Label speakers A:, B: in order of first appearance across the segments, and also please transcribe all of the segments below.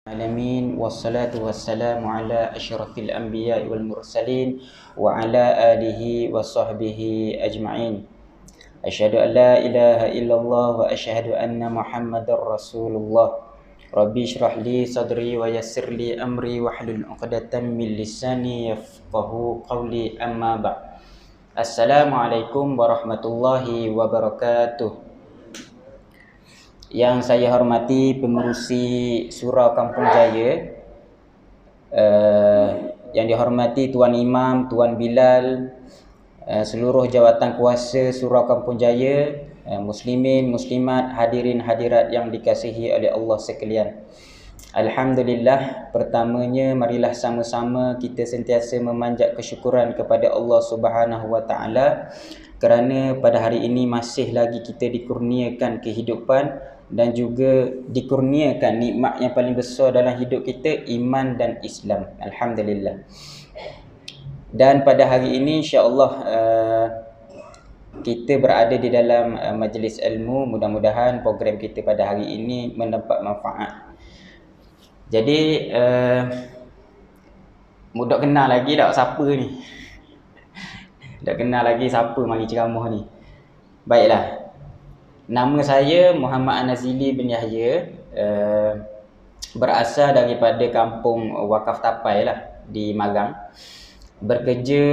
A: Alamin wassalatu wassalamu ala asyrafil anbiya'i wal mursalin wa ala alihi wa sahbihi ajma'in. Asyhadu an la ilaha illallah wa asyhadu anna Muhammadar Rasulullah. Rabbi shrah li sadri wa yassir li amri wahlul 'uqdatam min lisani yafqahu qawli, amma ba'd. Assalamualaikum warahmatullahi wabarakatuh. Yang saya hormati pengerusi Surau Kampung Jaya, yang dihormati Tuan Imam, Tuan Bilal, seluruh jawatan kuasa Surau Kampung Jaya, muslimin, muslimat, hadirin hadirat yang dikasihi oleh Allah sekalian. Alhamdulillah, pertamanya marilah sama-sama kita sentiasa memanjat kesyukuran kepada Allah Subhanahu wa taala kerana pada hari ini masih lagi kita dikurniakan kehidupan dan juga dikurniakan nikmat yang paling besar dalam hidup kita, iman dan Islam. Alhamdulillah. Dan pada hari ini insya-Allah kita berada di dalam majlis ilmu. Mudah-mudahan program kita pada hari ini mendapat manfaat. Jadi mudah kenal lagi tak siapa ni? Tak kenal lagi siapa mari ceramah ni. Baiklah. Nama saya Muhammad An-Nazili bin Yahya, berasal daripada kampung Wakaf Tapai lah di Magang. Bekerja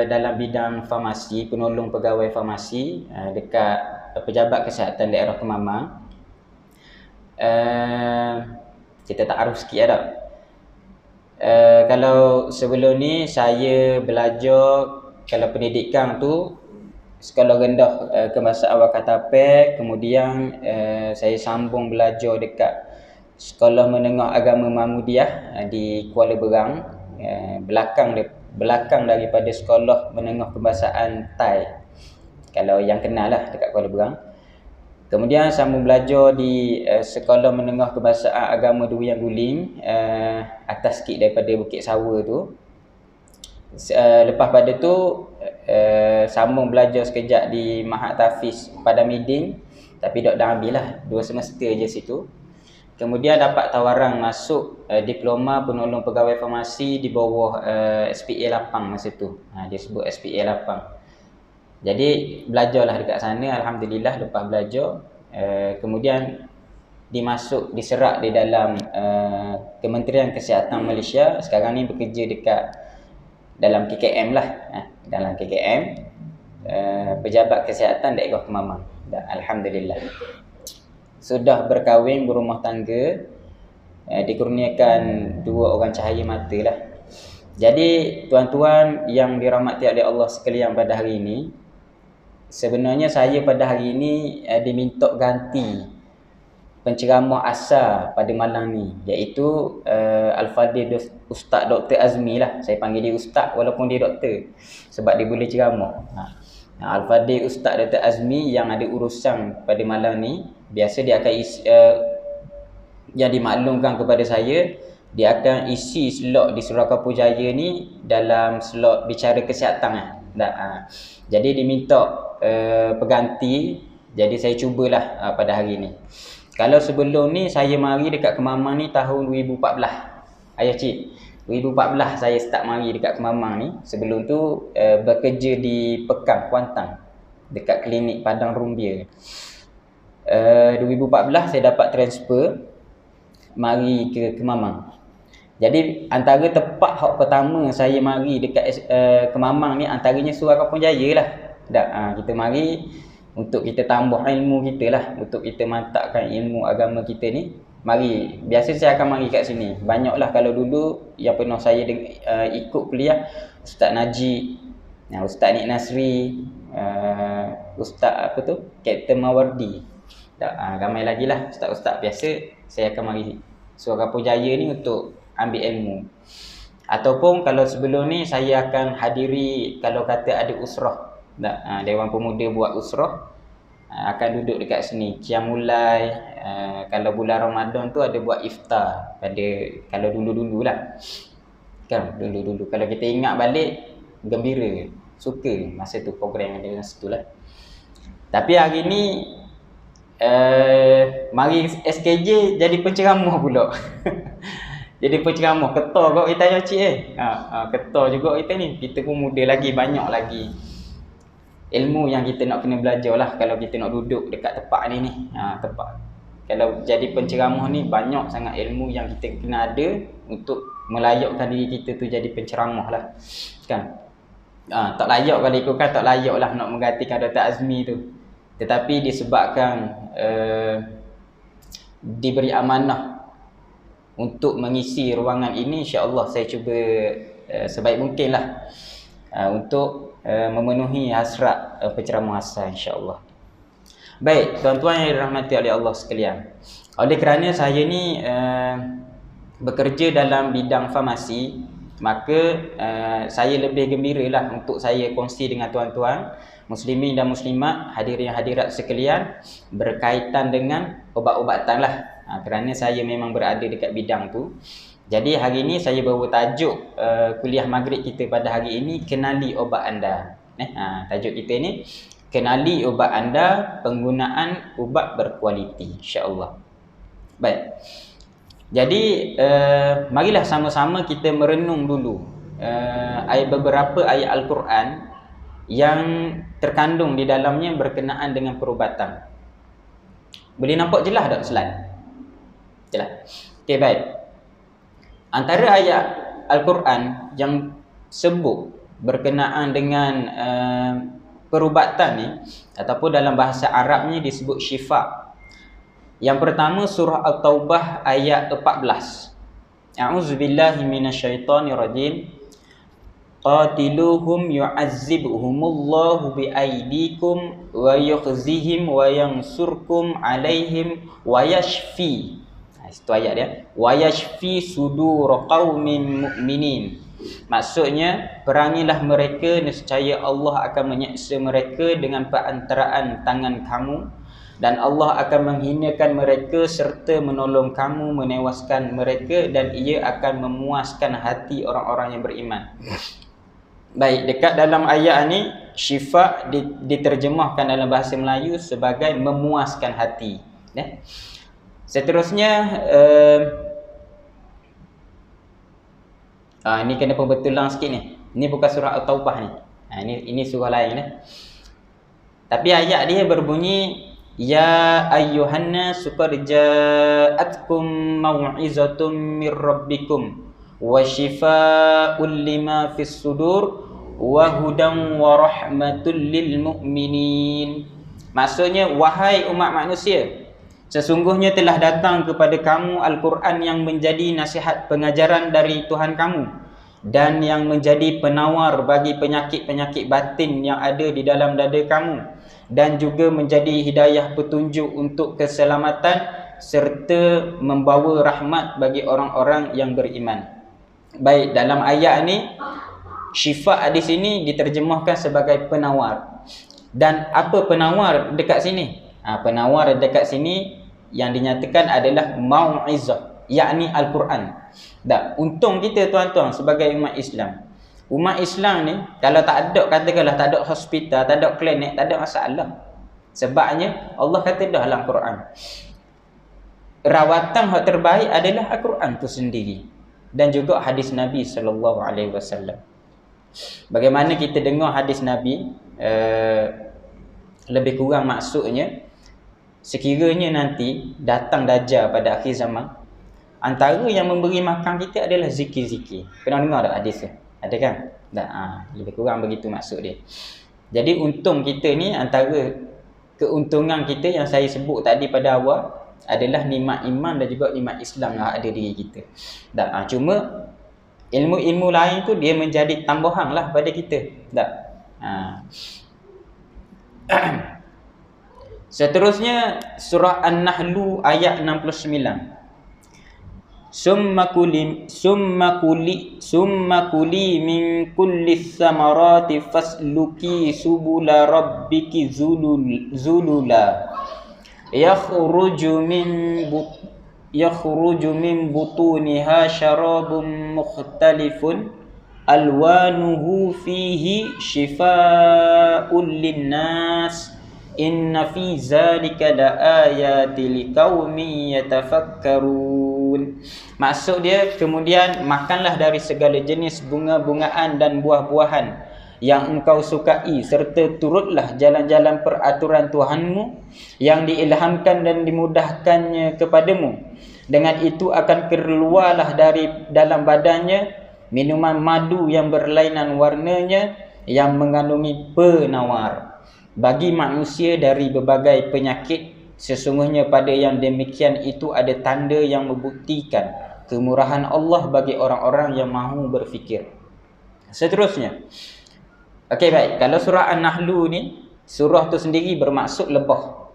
A: dalam bidang farmasi, penolong pegawai farmasi dekat Pejabat Kesihatan Daerah Kemamang. Kita taaruf sikit tak? Kalau sebelum ni saya belajar, kalau pendidikan tu sekolah rendah kebangsaan Wakaf Tapai, kemudian saya sambung belajar dekat Sekolah Menengah Agama Mahmudiyah di Kuala Berang, belakang daripada Sekolah Menengah Kebangsaan Thai, kalau yang kenal lah, dekat Kuala Berang. Kemudian sambung belajar di Sekolah Menengah Kebangsaan Agama Durian Guling, atas sikit daripada Bukit Sawa tu. Lepas pada tu sambung belajar sekejap di Mahat Tafiz Padang Miding, tapi tak dah ambil lah, 2 semester je situ. Kemudian dapat tawaran masuk diploma penolong pegawai farmasi di bawah SPA Lapang masa tu. Dia sebut SPA Lapang. Jadi belajarlah dekat sana. Alhamdulillah, lepas belajar kemudian diserak di dalam Kementerian Kesihatan Malaysia. Sekarang ni bekerja dekat dalam KKM lah, dalam KKM, Pejabat Kesihatan Daerah Kemamang. Alhamdulillah. Sudah berkahwin, berumah tangga, dikurniakan 2 orang cahaya mata lah. Jadi tuan-tuan yang dirahmati oleh Allah sekalian, pada hari ini sebenarnya saya pada hari ini diminta ganti penceramah asal pada malam ni, iaitu Al-Fadhil Ustaz Dr. Azmi lah. Saya panggil dia Ustaz walaupun dia doktor, sebab dia boleh ceramah. Al-Fadhil Ustaz Dr. Azmi yang ada urusan pada malam ni, biasa dia akan yang dimaklumkan kepada saya, dia akan isi slot di Surau Kampung Jaya ni dalam slot bicara kesihatan lah. Jadi diminta pengganti, jadi saya cubalah pada hari ni. Kalau sebelum ni saya mari dekat Kemamang ni tahun 2014. Ayah cik, 2014 saya start mari dekat Kemamang ni. Sebelum tu bekerja di Pekang, Kuantan, dekat klinik Padang Rumbia. 2014 saya dapat transfer mari ke Kemamang. Jadi antara tempat hak pertama saya mari dekat Kemamang ni, antaranya Surau Kampung Jaya lah. Kita mari untuk kita tambah ilmu kita lah, untuk kita mantapkan ilmu agama kita ni. Mari, biasa saya akan mari kat sini. Banyaklah, kalau dulu yang pernah saya ikut kuliah, Ustaz Najib, Ustaz Nik Nasri, Ustaz Kapten Mawardi. Ramai lagi lah ustaz-ustaz. Biasa saya akan mari Surau Kampung Jaya ni untuk ambil ilmu. Ataupun kalau sebelum ni saya akan hadiri, kalau kata ada usrah, Dewan Pemuda buat usrah, akan duduk dekat sini Qiyamulai. Kalau bulan Ramadan tu ada buat iftar, kalau dulu-dulu lah kan, dulu-dulu kalau kita ingat balik, gembira, suka masa tu program yang ada masa tu lah. Tapi hari ni mari SKJ jadi penceramah pula. Jadi penceramah, ketua kau kita ya cik ketua juga kita ni. Kita pun muda lagi, banyak lagi ilmu yang kita nak kena belajar lah kalau kita nak duduk dekat tempat ni tempat. Kalau jadi penceramah ni banyak sangat ilmu yang kita kena ada untuk melayakkan diri kita tu jadi penceramah lah kan. Tak layak kalau ikutkan, tak layak lah nak menggantikan Dr. Azmi tu. Tetapi disebabkan diberi amanah untuk mengisi ruangan ini, insya-Allah saya cuba sebaik mungkin lah untuk memenuhi hasrat penceramah Hasan, insya-Allah. Baik, tuan-tuan yang dirahmati oleh Allah sekalian. Oleh kerana saya ni bekerja dalam bidang farmasi, maka saya lebih gembiralah untuk saya kongsi dengan tuan-tuan muslimin dan muslimat, hadirin hadirat sekalian, berkaitan dengan obat-obatan lah. Kerana saya memang berada dekat bidang tu. Jadi hari ini saya bawa tajuk kuliah maghrib kita pada hari ini, kenali obat anda. Tajuk kita ni, kenali obat anda, penggunaan ubat berkualiti, insya-Allah. Baik. Jadi marilah sama-sama kita merenung dulu beberapa ayat Al-Quran yang terkandung di dalamnya berkenaan dengan perubatan. Boleh nampak jelas tak slide? Jelas. Okey, baik. Antara ayat Al-Quran yang sebut berkenaan dengan perubatan ni, ataupun dalam bahasa Arabnya disebut syifa. Yang pertama surah At-Taubah ayat 14. A'udzubillahi minasyaitonirrajim. Qatiluhum yu'azzibhumullahu biaidikum wa yukhzihim wa yansurkum alaihim wa yashfi. Itu ayat dia. Wa yashfi sudur qaumin mu'minin. Maksudnya, perangilah mereka, nescaya Allah akan menyeksa mereka dengan perantaraan tangan kamu, dan Allah akan menghinakan mereka serta menolong kamu, menewaskan mereka, dan ia akan memuaskan hati orang-orang yang beriman. Baik, dekat dalam ayat ni syifa diterjemahkan dalam bahasa Melayu sebagai memuaskan hati. Seterusnya ini kena pembetulan sikit ni. Ini bukan surah At-Taubah ni. Ini surah lain . Tapi ayat dia berbunyi, ya ayyuhannas qad ja'atkum mau'izatum mir rabbikum wa shifaa'un lima fis sudur wa hudan wa rahmatul lil mu'minin. Maksudnya, wahai umat manusia, sesungguhnya telah datang kepada kamu Al-Quran yang menjadi nasihat pengajaran dari Tuhan kamu, dan yang menjadi penawar bagi penyakit-penyakit batin yang ada di dalam dada kamu, dan juga menjadi hidayah petunjuk untuk keselamatan, serta membawa rahmat bagi orang-orang yang beriman. Baik, dalam ayat ni syifa di sini diterjemahkan sebagai penawar. Dan apa penawar dekat sini? Penawar dekat sini yang dinyatakan adalah mau'izah, yakni Al-Quran. Dan untung kita tuan-tuan sebagai umat Islam. Umat Islam ni kalau tak ada, katakanlah tak ada hospital, tak ada klinik, tak ada masalah. Sebabnya Allah kata dah dalam Quran, rawatan yang terbaik adalah Al-Quran tu sendiri, dan juga hadis Nabi SAW. Bagaimana kita dengar hadis Nabi, lebih kurang maksudnya, sekiranya nanti datang Dajjal pada akhir zaman, antara yang memberi makan kita adalah zikir-zikir. Pernah dengar tak hadis tu? Ada kan? Lebih kurang begitu maksud dia. Jadi untung kita ni, antara keuntungan kita yang saya sebut tadi pada awal adalah nikmat iman dan juga nikmat Islam yang ada diri kita. Cuma ilmu-ilmu lain tu dia menjadi tambahan lah pada kita. Seterusnya surah An-Nahl ayat 69. Summa kuli min kulli thamarati fasluki subula rabbiki zulula yakhruju min butuniha syarabun mukhtalifun alwanuhu fihi shifaa'un linnas inna fi zalika laayati liqaumin yatafakkarun. Maksud dia, kemudian makanlah dari segala jenis bunga-bungaan dan buah-buahan yang engkau sukai, serta turutlah jalan-jalan peraturan Tuhanmu yang diilhamkan dan dimudahkannya kepadamu. Dengan itu akan keluarlah dari dalam badannya minuman madu yang berlainan warnanya, yang mengandungi penawar bagi manusia dari berbagai penyakit. Sesungguhnya pada yang demikian itu ada tanda yang membuktikan kemurahan Allah bagi orang-orang yang mahu berfikir. Seterusnya, okey, baik. Kalau surah An-Nahl ni, surah tu sendiri bermaksud lebah.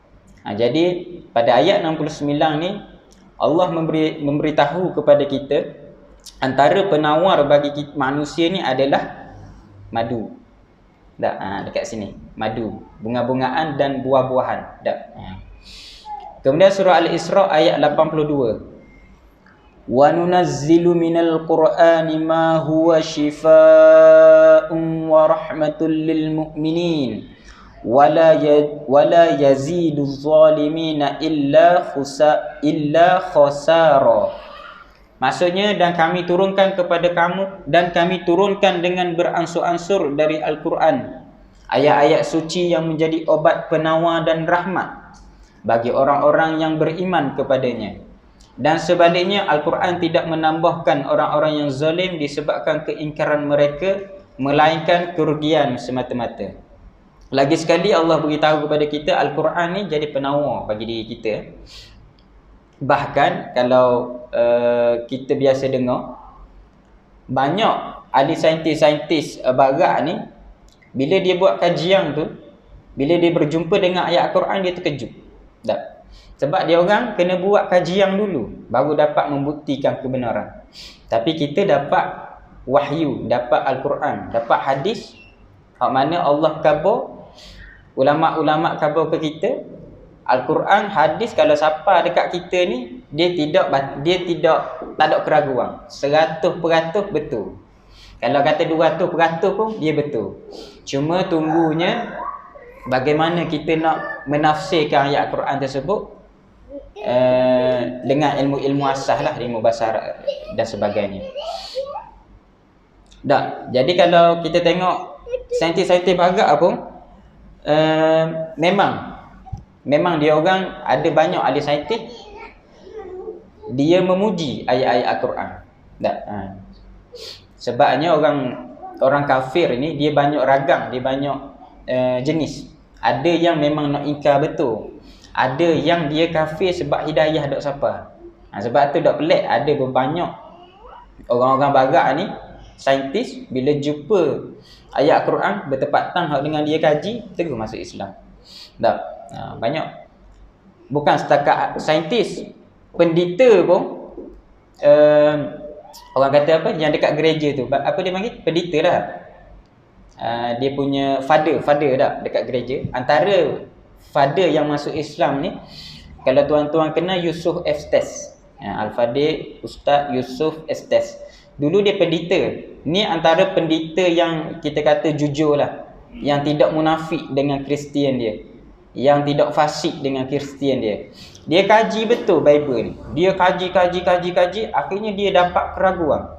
A: Jadi pada ayat 69 ni Allah memberitahu kepada kita antara penawar bagi kita, manusia ni adalah madu. Dekat sini, madu, bunga-bungaan dan buah-buahan. Kemudian surah Al-Isra ayat 82. Wa nunazzilu minal Qur'ani ma huwa shifaa'un wa rahmatul lil mu'minin wa la yazidu zalimina illa khasara. Maksudnya, dan kami turunkan kepada kamu, dan kami turunkan dengan beransur-ansur dari Al-Quran ayat-ayat suci yang menjadi obat penawar dan rahmat bagi orang-orang yang beriman kepadanya. Dan sebaliknya, Al-Quran tidak menambahkan orang-orang yang zalim disebabkan keingkaran mereka, melainkan kerugian semata-mata. Lagi sekali Allah beritahu kepada kita Al-Quran ni jadi penawar bagi diri kita. Bahkan kalau kita biasa dengar, banyak ahli saintis barat ni, bila dia buat kajian tu, bila dia berjumpa dengan ayat Al-Quran, dia terkejut. Sebab dia orang kena buat kajian dulu baru dapat membuktikan kebenaran. Tapi kita dapat wahyu, dapat Al-Quran, dapat hadis, mana Allah khabar, ulama-ulama khabar ke kita. Al-Quran, hadis, kalau siapa dekat kita ni, dia tak ada keraguan, 100% betul. Kalau kata 200% pun dia betul. Cuma tunggunya bagaimana kita nak menafsirkan ayat Al-Quran tersebut dengan ilmu-ilmu asas lah, ilmu bahasa Arab dan sebagainya. Jadi kalau kita tengok saintis-saintis barat pun, memang dia orang, ada banyak ahli saintis dia memuji ayat-ayat Al-Quran. Sebabnya orang kafir ni dia banyak ragam, dia banyak jenis. Ada yang memang nak ingkar betul, ada yang dia kafir sebab hidayah dok siapa. Sebab tu dok pelik, ada banyak orang-orang barat ni, saintis, bila jumpa ayat Al-Quran bertepatan dengan dia kaji, terus masuk Islam. Banyak. Bukan setakat saintis, pendeta pun, orang kata apa, yang dekat gereja tu, apa dia panggil? Pendeta lah. Dia punya father dah dekat gereja. Antara father yang masuk Islam ni, kalau tuan-tuan kenal Yusuf Estes, Al-Fatih Ustaz Yusuf Estes. Dulu dia pendeta. Ni antara pendeta yang kita kata jujur lah, yang tidak munafik dengan Kristian dia, yang tidak fasik dengan Kristian dia. Dia kaji betul Bible ni. Dia kaji, akhirnya dia dapat keraguan.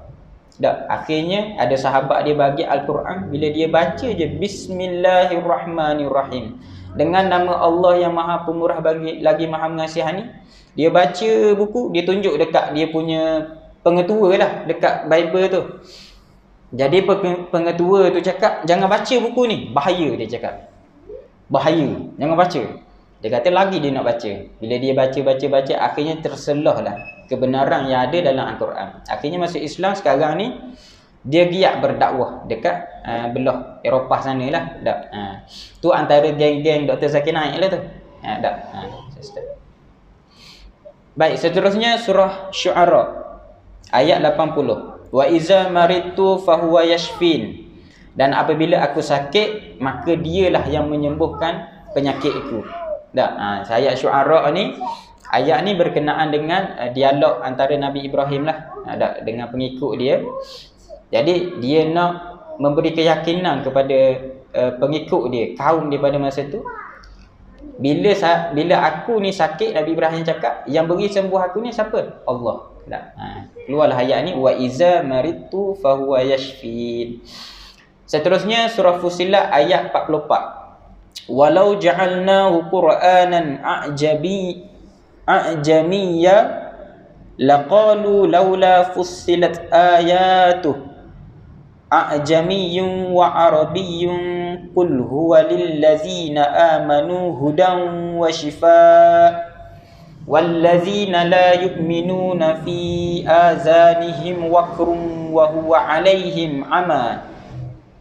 A: Akhirnya ada sahabat dia bagi Al-Quran, bila dia baca je Bismillahirrahmanirrahim, dengan nama Allah yang Maha Pemurah lagi Maha Mengasihani. Dia baca buku, dia tunjuk dekat dia punya pengetua lah dekat Bible tu. Jadi pengetua tu cakap, jangan baca buku ni, bahaya. Dia cakap bahaya, jangan baca. Dia kata lagi dia nak baca. Bila dia baca, akhirnya terselah lah kebenaran yang ada dalam Al-Quran. Akhirnya masuk Islam. Sekarang ni dia giat berdakwah dekat belah Eropah sana lah. Tu antara geng-geng Dr. Zakir Naik lah tu. Baik, seterusnya surah Syu'ara ayat 80. Wa iza maritu fahuwa yashfin. Dan apabila aku sakit, maka dialah yang menyembuhkan penyakitku. Ayat Syu'ara ni, ayat ni berkenaan dengan dialog antara Nabi Ibrahim lah dengan pengikut dia. Jadi dia nak memberi keyakinan kepada pengikut dia, kaum dia pada masa tu, Bila aku ni sakit, Nabi Ibrahim cakap, yang beri sembuh aku ni siapa? Allah. Keluarlah ayat ni, wa iza maridtu fahuwa yashfin. Seterusnya surah Fussilat ayat 44. Walau ja'alnahu Qur'anan a'jamiyya laqalu laula fussilat ayatuh a'jamiyyun wa arabiyyun qul huwa lillazina amanu hudan wa shifaa wallazina la yu'minuna fi azanihim waqrun wa huwa 'alaihim 'ama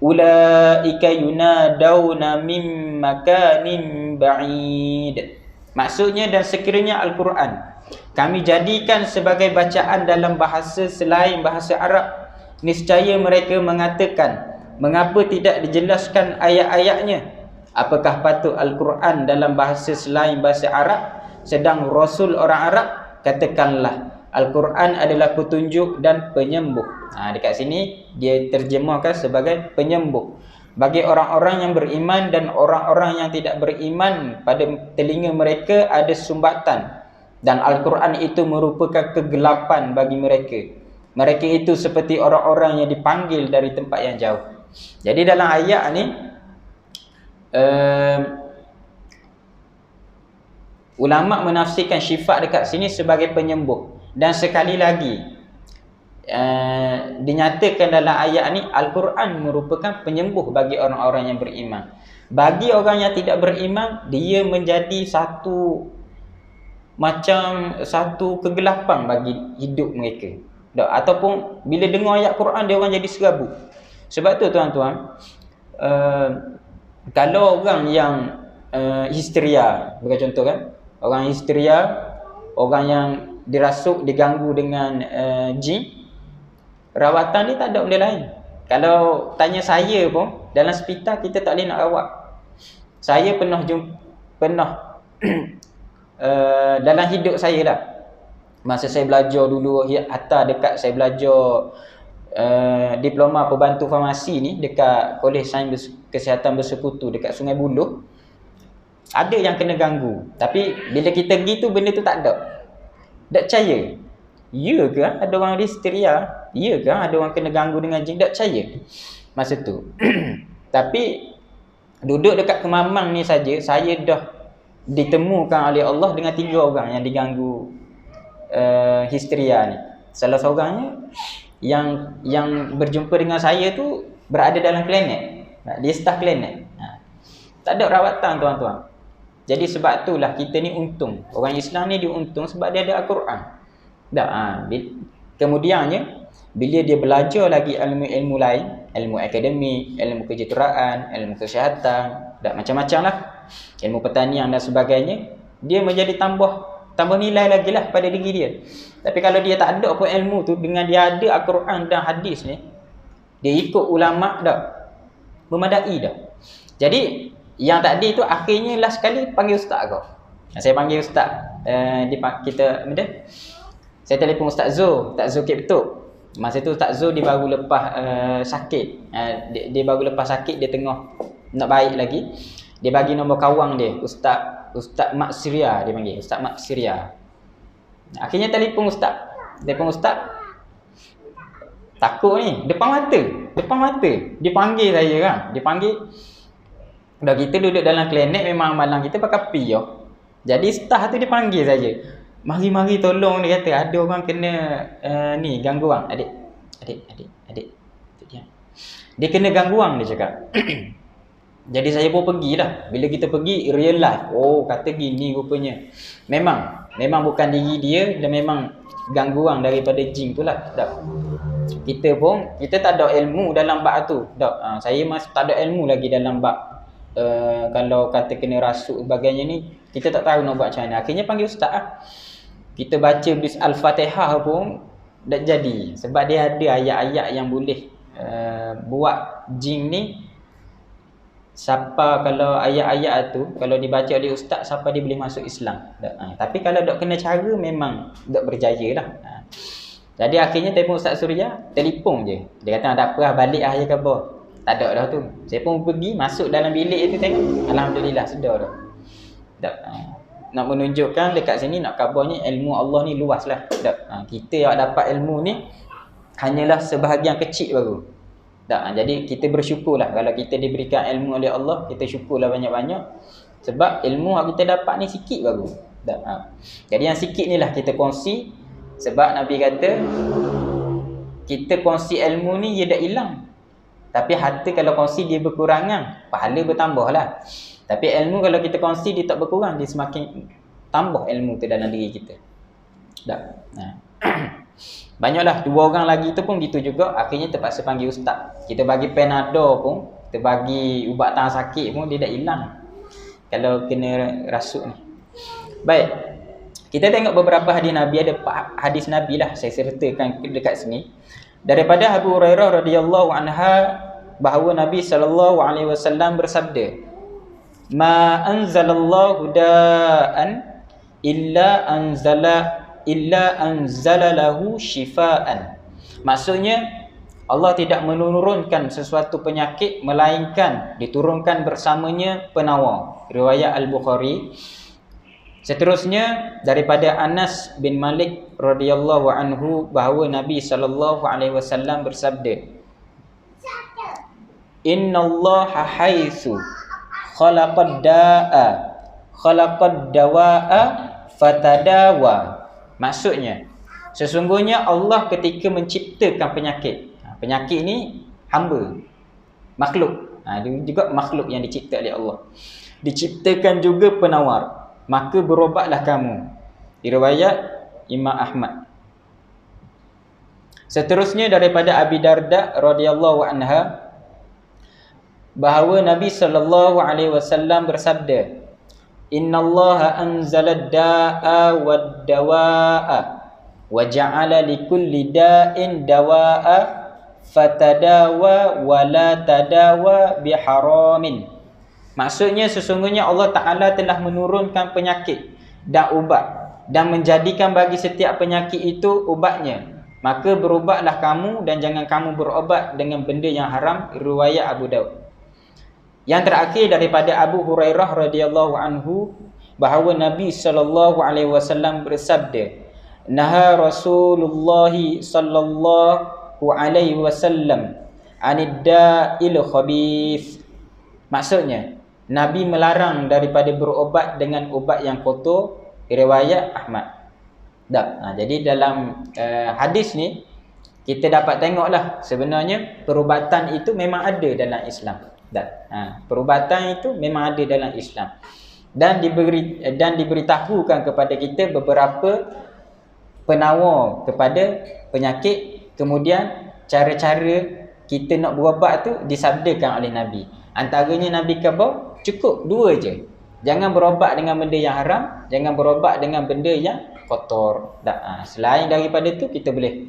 A: ulaika yunadawna min makanin ba'id. Maksudnya, dan sekiranya Al-Quran kami jadikan sebagai bacaan dalam bahasa selain bahasa Arab, niscaya mereka mengatakan, mengapa tidak dijelaskan ayat-ayatnya? Apakah patut Al-Quran dalam bahasa selain bahasa Arab, sedang Rasul orang Arab? Katakanlah, Al-Quran adalah petunjuk dan penyembuh. Dekat sini dia terjemahkan sebagai penyembuh bagi orang-orang yang beriman, dan orang-orang yang tidak beriman pada telinga mereka ada sumbatan, dan Al-Quran itu merupakan kegelapan bagi mereka. Mereka itu seperti orang-orang yang dipanggil dari tempat yang jauh. Jadi dalam ayat ni ulama menafsirkan syifa dekat sini sebagai penyembuh. Dan sekali lagi dinyatakan dalam ayat ni, Al-Quran merupakan penyembuh bagi orang-orang yang beriman. Bagi orang yang tidak beriman, dia menjadi satu kegelapan bagi hidup mereka. Ataupun bila dengar ayat Quran, dia orang jadi serabut. Sebab tu tuan-tuan, kalau orang yang histeria, bagi contoh kan, orang histeria, orang yang dirasuk, diganggu dengan jin, rawatan ni tak ada benda lain. Kalau tanya saya pun, dalam hospital kita tak boleh nak rawat. Saya pernah dalam hidup saya lah, masa saya belajar dulu, hatta dekat saya belajar diploma pembantu farmasi ni dekat Kolej Sains Kesihatan Bersekutu dekat Sungai Buloh, ada yang kena ganggu. Tapi bila kita pergi tu, benda tu tak ada. Tak percaya. Ya ke ada orang histeria? Ya ke ada orang kena ganggu dengan jin? Tak percaya masa tu. Tapi duduk dekat Kemamang ni saja, saya dah ditemukan oleh Allah dengan 3 orang yang diganggu histeria ni. Salah seorangnya yang berjumpa dengan saya tu berada dalam klinik. Dia staf klinik. Tak ada rawatan tuan-tuan. Jadi sebab itulah kita ni untung. Orang Islam ni diuntung sebab dia ada Al-Quran. Kemudiannya, bila dia belajar lagi ilmu-ilmu lain, ilmu akademik, ilmu kejuruteraan, ilmu kesihatan, macam-macam lah, ilmu pertanian dan sebagainya, dia menjadi tambah nilai lagi lah pada diri dia. Tapi kalau dia tak ada apa ilmu tu, dengan dia ada Al-Quran dan hadis ni, dia ikut ulama' dah, memadai dah. Jadi yang tadi tu akhirnya last sekali panggil ustaz kau. Saya panggil ustaz, saya telefon Ustaz Zul Kek Betuk. Masa tu Ustaz Zul dia baru lepas sakit. Dia baru lepas sakit, dia tengah nak baik lagi. Dia bagi nombor kawan dia, Ustaz Mak Syria, dia panggil Ustaz Mak Syria. Akhirnya telefon Ustaz. Takut ni, depan mata. Dia panggil saya kan. Dia panggil. Dah kita duduk dalam klinik, memang malam kita pakai pi yo. Jadi staff tu dia panggil saja. Mari tolong, dia kata ada orang kena ni gangguan. Adik. Dia kena gangguan, dia cakap. Jadi saya pun pergilah. Bila kita pergi real life, kata gini rupanya. Memang bukan diri dia, dan memang gangguan daripada jin tu lah. Kita tak ada ilmu dalam bab tu. Saya masih tak ada ilmu lagi dalam bab kalau kata kena rasuk sebagainya ni, kita tak tahu nak buat macam mana. Akhirnya panggil ustaz lah. Kita baca Al-Fatihah pun tak jadi, sebab dia ada ayat-ayat yang boleh buat jin ni. Siapa kalau ayat-ayat tu kalau dibaca oleh ustaz, siapa dia boleh masuk Islam. Tapi kalau tak kena cara, memang tak berjaya lah. Jadi akhirnya telefon Ustaz Surya, telefon je. Dia kata ada apa lah, balik lah ya khabar. Tak ada dah tu. Saya pun pergi masuk dalam bilik itu, tengok alhamdulillah sedar dah. Tak. Nak menunjukkan dekat sini, nak kabarnya ilmu Allah ni luas lah. Tak. Kita yang dapat ilmu ni hanyalah sebahagian kecil baru. Tak. Jadi kita bersyukurlah kalau kita diberikan ilmu oleh Allah, kita syukurlah banyak-banyak. Sebab ilmu yang kita dapat ni sikit baru. Tak. Jadi yang sikit ni lah kita kongsi. Sebab Nabi kata kita kongsi ilmu ni dia dah hilang. Tapi harta kalau kongsi dia berkurangan, pahala bertambah lah. Tapi ilmu kalau kita kongsi dia tak berkurang, dia semakin tambah ilmu tu dalam diri kita. Tak. Banyaklah 2 orang lagi tu pun gitu juga, akhirnya terpaksa panggil ustaz. Kita bagi Panadol pun, kita bagi ubat tahan sakit pun dia dah hilang kalau kena rasuk ni. Baik. Kita tengok beberapa hadis Nabi, ada 4 hadis Nabi lah saya sertakan dekat sini. Daripada Abu Hurairah radhiyallahu anha bahawa Nabi sallallahu alaihi wasallam bersabda, "Ma anzalallahu da'an illa anzala lahu shifaan." Maksudnya Allah tidak menurunkan sesuatu penyakit melainkan diturunkan bersamanya penawar. Riwayat Al-Bukhari. Seterusnya daripada Anas bin Malik radhiyallahu anhu bahawa Nabi sallallahu alaihi wasallam bersabda, "Innallaha haitsu khalaqad dawa'a fatadawa." Maksudnya sesungguhnya Allah ketika menciptakan penyakit. Penyakit ni hamba, makhluk. Dia juga makhluk yang dicipta oleh Allah. Diciptakan juga penawar. Maka berobatlah kamu. Riwayat Imam Ahmad. Seterusnya daripada Abi Darda radhiyallahu anha bahawa Nabi sallallahu alaihi wasallam bersabda, "Innallaha anzala ad-da'a wad-dawa'a wa ja'ala likulli da'in dawa'a fatadawa wa la tadawa biharamin." Maksudnya sesungguhnya Allah Ta'ala telah menurunkan penyakit dan ubat dan menjadikan bagi setiap penyakit itu ubatnya. Maka berubatlah kamu dan jangan kamu berobat dengan benda yang haram. Riwayat Abu Daud. Yang terakhir daripada Abu Hurairah radhiyallahu anhu bahawa Nabi sallallahu alaihi wasallam bersabda, "Naha Rasulullah sallallahu alaihi wasallam 'anid da'il khabith." Maksudnya Nabi melarang daripada berobat dengan ubat yang kotor. Riwayat Ahmad. Jadi dalam hadis ni kita dapat tengoklah sebenarnya perubatan itu memang ada dalam Islam. Perubatan itu memang ada dalam Islam. Dan diberitahukan kepada kita beberapa penawar kepada penyakit. Kemudian cara-cara kita nak berubat tu disabdakan oleh Nabi. Antaranya Nabi kata cukup 2 je. Jangan berobat dengan benda yang haram, jangan berobat dengan benda yang kotor. Selain daripada tu kita boleh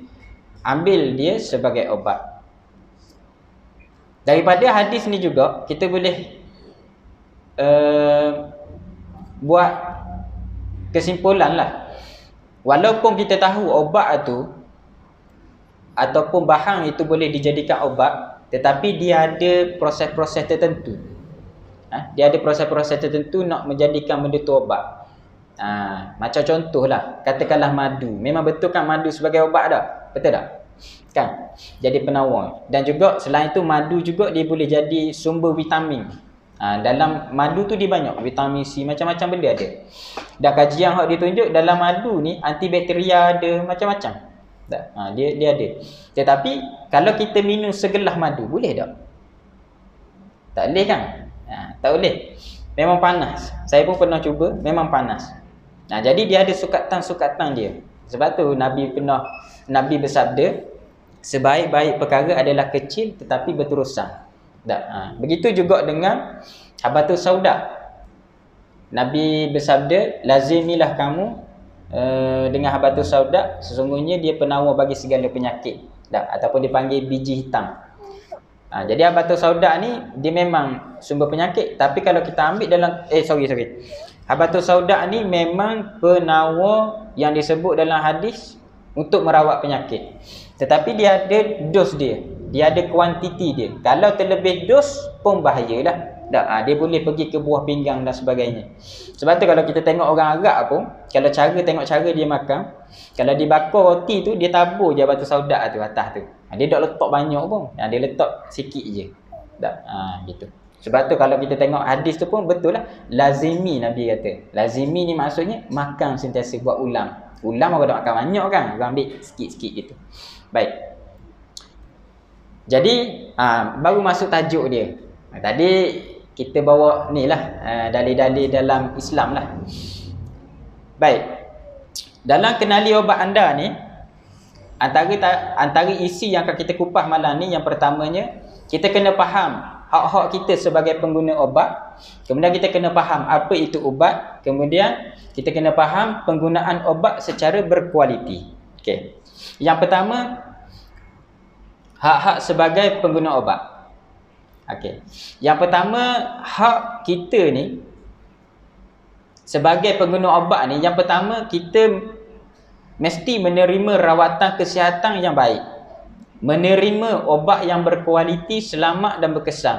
A: ambil dia sebagai obat. Daripada hadis ni juga kita boleh buat kesimpulan lah. Walaupun kita tahu obat tu ataupun bahan itu boleh dijadikan obat, tetapi dia ada proses-proses tertentu. Dia ada proses-proses tertentu nak menjadikan benda tu obat. Macam contohlah, katakanlah madu. Memang betul kan madu sebagai obat dah? Betul tak? Kan? Jadi penawar. Dan juga selain itu madu juga dia boleh jadi sumber vitamin. Dalam madu tu dia banyak vitamin C, macam-macam benda ada. Dan kajian yang ditunjuk dalam madu ni antibakteria ada, macam-macam. Dia ada. Tetapi kalau kita minum segelas madu boleh tak? Tak boleh kan? Tak boleh. Memang panas. Saya pun pernah cuba, memang panas. Jadi dia ada sukatan-sukatan dia. Sebab tu Nabi bersabda, sebaik-baik perkara adalah kecil tetapi berterusan. Begitu juga dengan habatus sauda. Nabi bersabda, lazimilah kamu dengan habatus sauda, sesungguhnya dia penawar bagi segala penyakit. Ataupun dipanggil biji hitam. Jadi habatus sauda ni dia memang sumber penyakit, tapi kalau kita ambil dalam habatus sauda ni memang penawar yang disebut dalam hadis untuk merawat penyakit. Tetapi dia ada dos dia. Dia ada kuantiti dia. Kalau terlebih dos pun bahayalah. Tak, dia boleh pergi ke buah pinggang dan sebagainya. Sebab tu kalau kita tengok orang Arab pun, kalau tengok cara dia makan, kalau dia bakar roti tu, dia tabur je batu saudak tu atas tu. Dia tak letak banyak pun. Dia letak sikit je. Tak, gitu. Sebab tu kalau kita tengok hadis tu pun betul lah. Lazimi Nabi kata. Lazimi ni maksudnya makan sentiasa, buat ulang. Ulang orang tak makan banyak kan. Orang ambil sikit-sikit gitu. Baik. Jadi baru masuk tajuk dia. Tadi kita bawa ni lah dalil-dalil dalam Islam lah. Baik. Dalam kenali obat anda ni, antara isi yang akan kita kupas malam ni, yang pertamanya kita kena faham hak-hak kita sebagai pengguna obat. Kemudian kita kena faham apa itu ubat. Kemudian kita kena faham penggunaan obat secara berkualiti. Okey. Yang pertama, hak-hak sebagai pengguna obat. Okey. Yang pertama, hak kita ni sebagai pengguna obat ni, yang pertama kita mesti menerima rawatan kesihatan yang baik. Menerima obat yang berkualiti, selamat dan berkesan.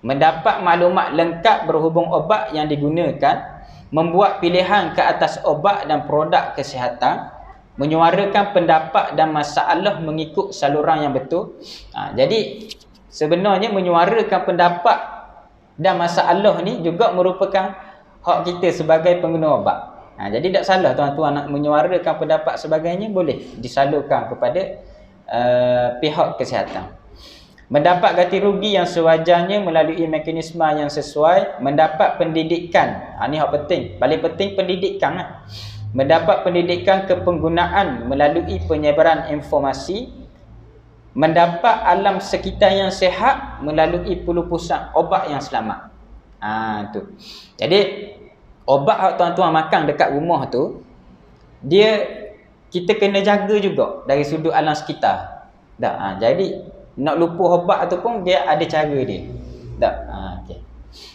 A: Mendapat maklumat lengkap berhubung obat yang digunakan. Membuat pilihan ke atas obat dan produk kesihatan. Menyuarakan pendapat dan masalah mengikut saluran yang betul. Jadi sebenarnya menyuarakan pendapat dan masalah ni juga merupakan hak kita sebagai pengguna obat. Jadi tak salah tuan-tuan nak menyuarakan pendapat sebagainya, boleh disalurkan kepada pihak kesihatan. Mendapat ganti rugi yang sewajarnya melalui mekanisme yang sesuai. Mendapat pendidikan. Ini hak penting. Paling penting pendidikan lah. Mendapat pendidikan kepenggunaan melalui penyebaran informasi. Mendapat alam sekitar yang sihat melalui pelupusan obat yang selamat. Tu. Jadi obat yang tuan-tuan makan dekat rumah tu, kita kena jaga juga dari sudut alam sekitar. Jadi nak lupuh obat tu pun dia ada cara dia. Okay.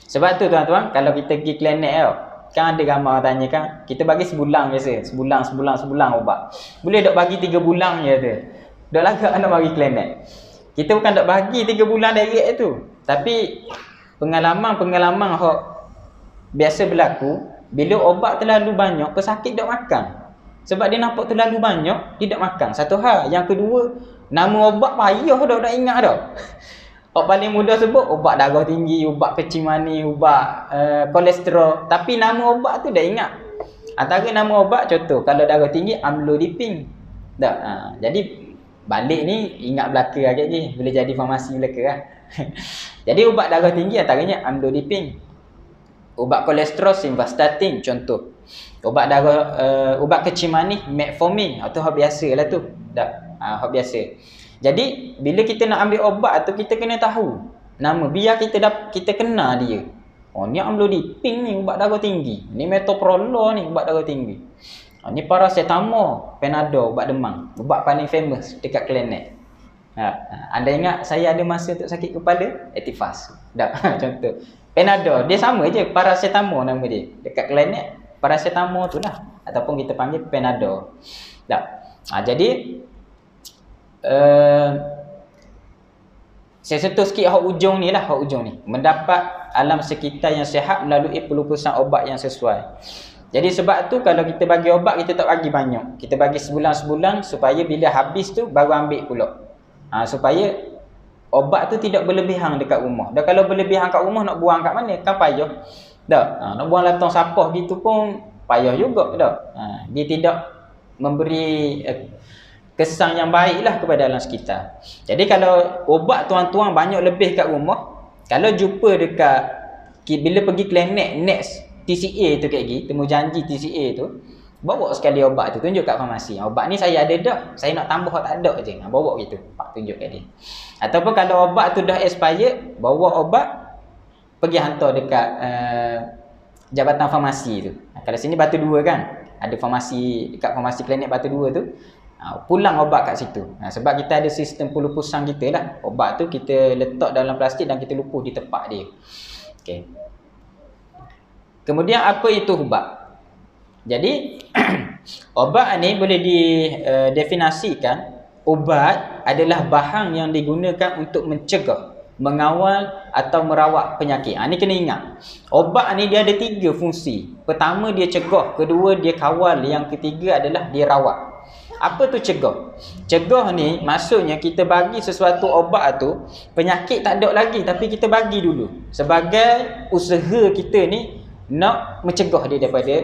A: Sebab tu tuan-tuan, kalau kita pergi klinik kan ada gambar tanya kan, kita bagi sebulan biasa, sebulan obat. Boleh tak bagi 3 bulan je tu. Dak lagak nak bagi klinik. Kita bukan tak bagi 3 bulan direct tu. Tapi pengalaman hak biasa berlaku, bila obat terlalu banyak, pesakit tak makan. Sebab dia nampak terlalu banyak, dia tak makan. Satu hal. Yang kedua, nama obat payah tak ingat dah. Paling mudah sebut ubat darah tinggi, ubat kecil manis, ubat kolesterol. Tapi nama ubat tu dah ingat. Antara nama ubat contoh, kalau darah tinggi, amlodipine. Jadi balik ni ingat belaka agak je. Boleh jadi farmasi belaka lah. Jadi ubat darah tinggi antaranya amlodipine. Ubat kolesterol, simvastatin contoh. Ubat darah ubat kecil manis, metformin. Itu hak biasalah tu. Hak biasa. Jadi bila kita nak ambil obat tu, kita kena tahu nama, biar kita kenal dia. Ni amlodipine ni ubat darah tinggi. Ni metoprolol ni ubat darah tinggi. Ni paracetamol, Panadol ubat demam. Ubat paling famous dekat klinik. Anda ingat saya ada masa untuk sakit kepala? Actifast. Contoh. Panadol, dia sama je, paracetamol nama dia. Dekat klinik, paracetamol tu lah. Ataupun kita panggil Panadol. Jadi saya sentuh sikit hak ujung ni lah, hak ujung ni. Mendapat alam sekitar yang sihat melalui pelupusan obat yang sesuai. Jadi sebab tu kalau kita bagi obat, kita tak bagi banyak. Kita bagi sebulan-sebulan supaya bila habis tu baru ambil pula. Supaya obat tu tidak berlebihan dekat rumah. Dan kalau berlebihan kat rumah, nak buang kat mana? Kan payah. Nak buang latang sapah gitu pun payah juga. Dia tidak memberi kesan yang baik lah kepada alam sekitar. Jadi kalau obat tuan-tuan banyak lebih kat rumah, kalau jumpa dekat, bila pergi klinik next TCA tu kat lagi, temu janji TCA tu, bawa sekali obat tu, tunjuk kat farmasi. Obat ni saya ada dah, saya nak tambah tak ada je. Bawa gitu, pak tunjuk kat dia. Ataupun kalau obat tu dah expired, bawa obat pergi hantar dekat jabatan farmasi tu. Kalau sini Batu Dua kan, ada farmasi, dekat farmasi klinik Batu Dua tu, pulang obat kat situ. Sebab kita ada sistem pelupusan kita lah. Obat tu kita letak dalam plastik dan kita lupuh di tempat dia. Okay. Kemudian apa itu ubat? Jadi obat ni boleh didefinisikan, ubat adalah bahan yang digunakan untuk mencegah mengawal atau merawat penyakit. Ni kena ingat. Obat ni dia ada 3 fungsi. Pertama dia cegah, kedua dia kawal, yang ketiga adalah dia rawat. Apa tu cegah? Cegah ni maksudnya kita bagi sesuatu obat tu, penyakit tak ada lagi tapi kita bagi dulu. Sebagai usaha kita ni nak mencegah dia daripada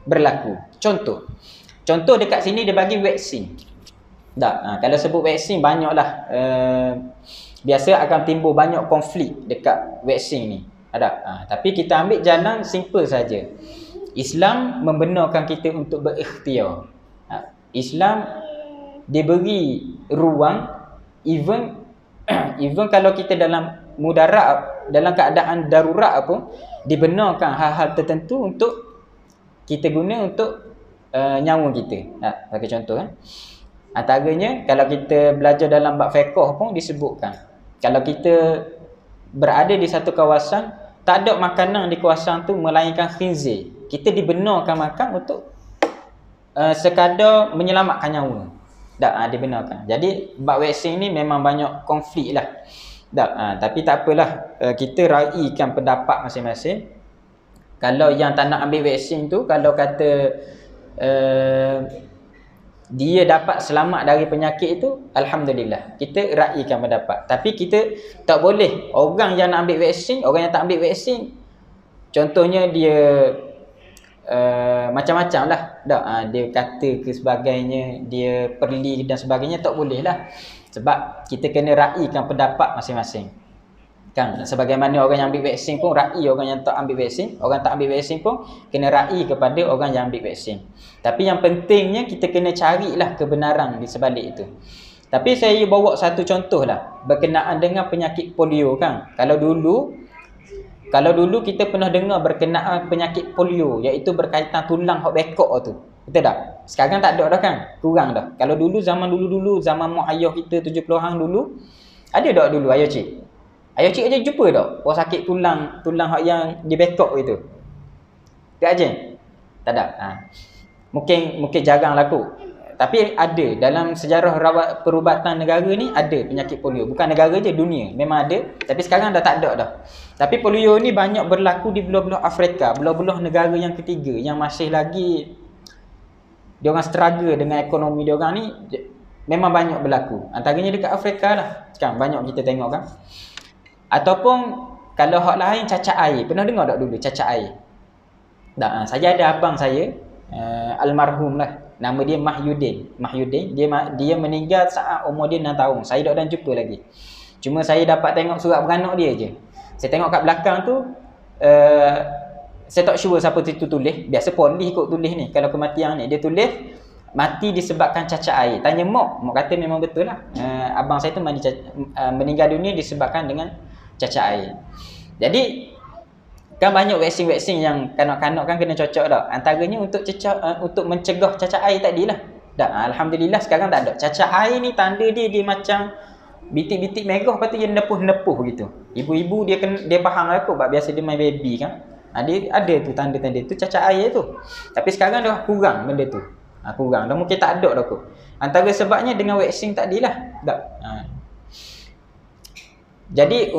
A: berlaku. Contoh dekat sini dia bagi vaksin. Kalau sebut vaksin banyaklah biasa akan timbul banyak konflik dekat vaksin ni. Tapi kita ambil jalan simple saja. Islam membenarkan kita untuk berikhtiar. Islam dia beri ruang even kalau kita dalam mudarat, dalam keadaan darurat pun dibenarkan hal-hal tertentu untuk kita guna untuk nyawa kita. Bagi contoh antaranya kalau kita belajar dalam bab fiqh pun disebutkan, kalau kita berada di satu kawasan tak ada makanan di kawasan tu melainkan khinzir, kita dibenarkan makan untuk sekadar menyelamatkan nyawa. Dibenarkan. Jadi bab vaksin ni memang banyak konflik lah. Tapi tak apalah, kita raikan pendapat masing-masing. Kalau yang tak nak ambil vaksin tu, kalau kata dia dapat selamat dari penyakit itu, alhamdulillah, kita raikan pendapat. Tapi kita tak boleh orang yang nak ambil vaksin, orang yang tak ambil vaksin, contohnya dia macam-macam lah. Dia kata ke sebagainya, dia perli dan sebagainya, tak boleh lah. Sebab kita kena raikan pendapat masing-masing kan. Sebagaimana orang yang ambil vaksin pun rai orang yang tak ambil vaksin, orang tak ambil vaksin pun kena rai kepada orang yang ambil vaksin. Tapi yang pentingnya kita kena carilah kebenaran di sebalik itu. Tapi saya bawa satu contoh lah berkenaan dengan penyakit polio kan. Kalau dulu kita pernah dengar berkenaan penyakit polio, iaitu berkaitan tulang hak bekok tu. Betul tak? Sekarang tak ada dah kan? Kurang dah. Kalau dulu, zaman mak ayah kita 70-an dulu, ada tak dulu ayah cik? Ayah cik aja jumpa tak? Orang sakit tulang hak yang di bekok itu. Tak aja? Tak ada. Mungkin jarang laku. Tapi ada dalam sejarah perubatan negara ni, ada penyakit polio. Bukan negara je, dunia memang ada. Tapi sekarang dah tak ada dah. Tapi polio ni banyak berlaku di belah-belah Afrika, belah-belah negara yang ketiga yang masih lagi diorang struggle dengan ekonomi diorang ni, memang banyak berlaku. Antaranya dekat Afrika lah kan, banyak kita tengok kan. Ataupun kalau hak lain, cacat air. Pernah dengar tak dulu cacat air? Saya ada abang saya, almarhum lah, nama dia Mahyudin. Dia meninggal saat umur dia 6 tahun. Saya tak dan jumpa lagi. Cuma saya dapat tengok surat beranak dia je. Saya tengok kat belakang tu, saya tak sure siapa tu tulis. Biasa polis kot tulis ni. Kalau kematian ni, dia tulis mati disebabkan cacat air. Tanya mak kata memang betul lah. Abang saya tu meninggal dunia disebabkan dengan cacat air. Jadi kan banyak vaksin-vaksin yang kanak-kanak kan kena cocok dah. Antaranya untuk mencegah cacat air tadilah. Alhamdulillah sekarang tak ada. Cacat air ni tanda dia macam bitik-bitik merah, lepas tu dia nepuh-nepuh gitu. Ibu-ibu dia faham lah kot, sebab biasa dia main baby kan. Dia ada tu tanda-tanda tu cacat air tu. Tapi sekarang dah kurang benda tu. Kurang dah, mungkin tak ada dah kot. Antara sebabnya dengan vaksin tadilah. Jadi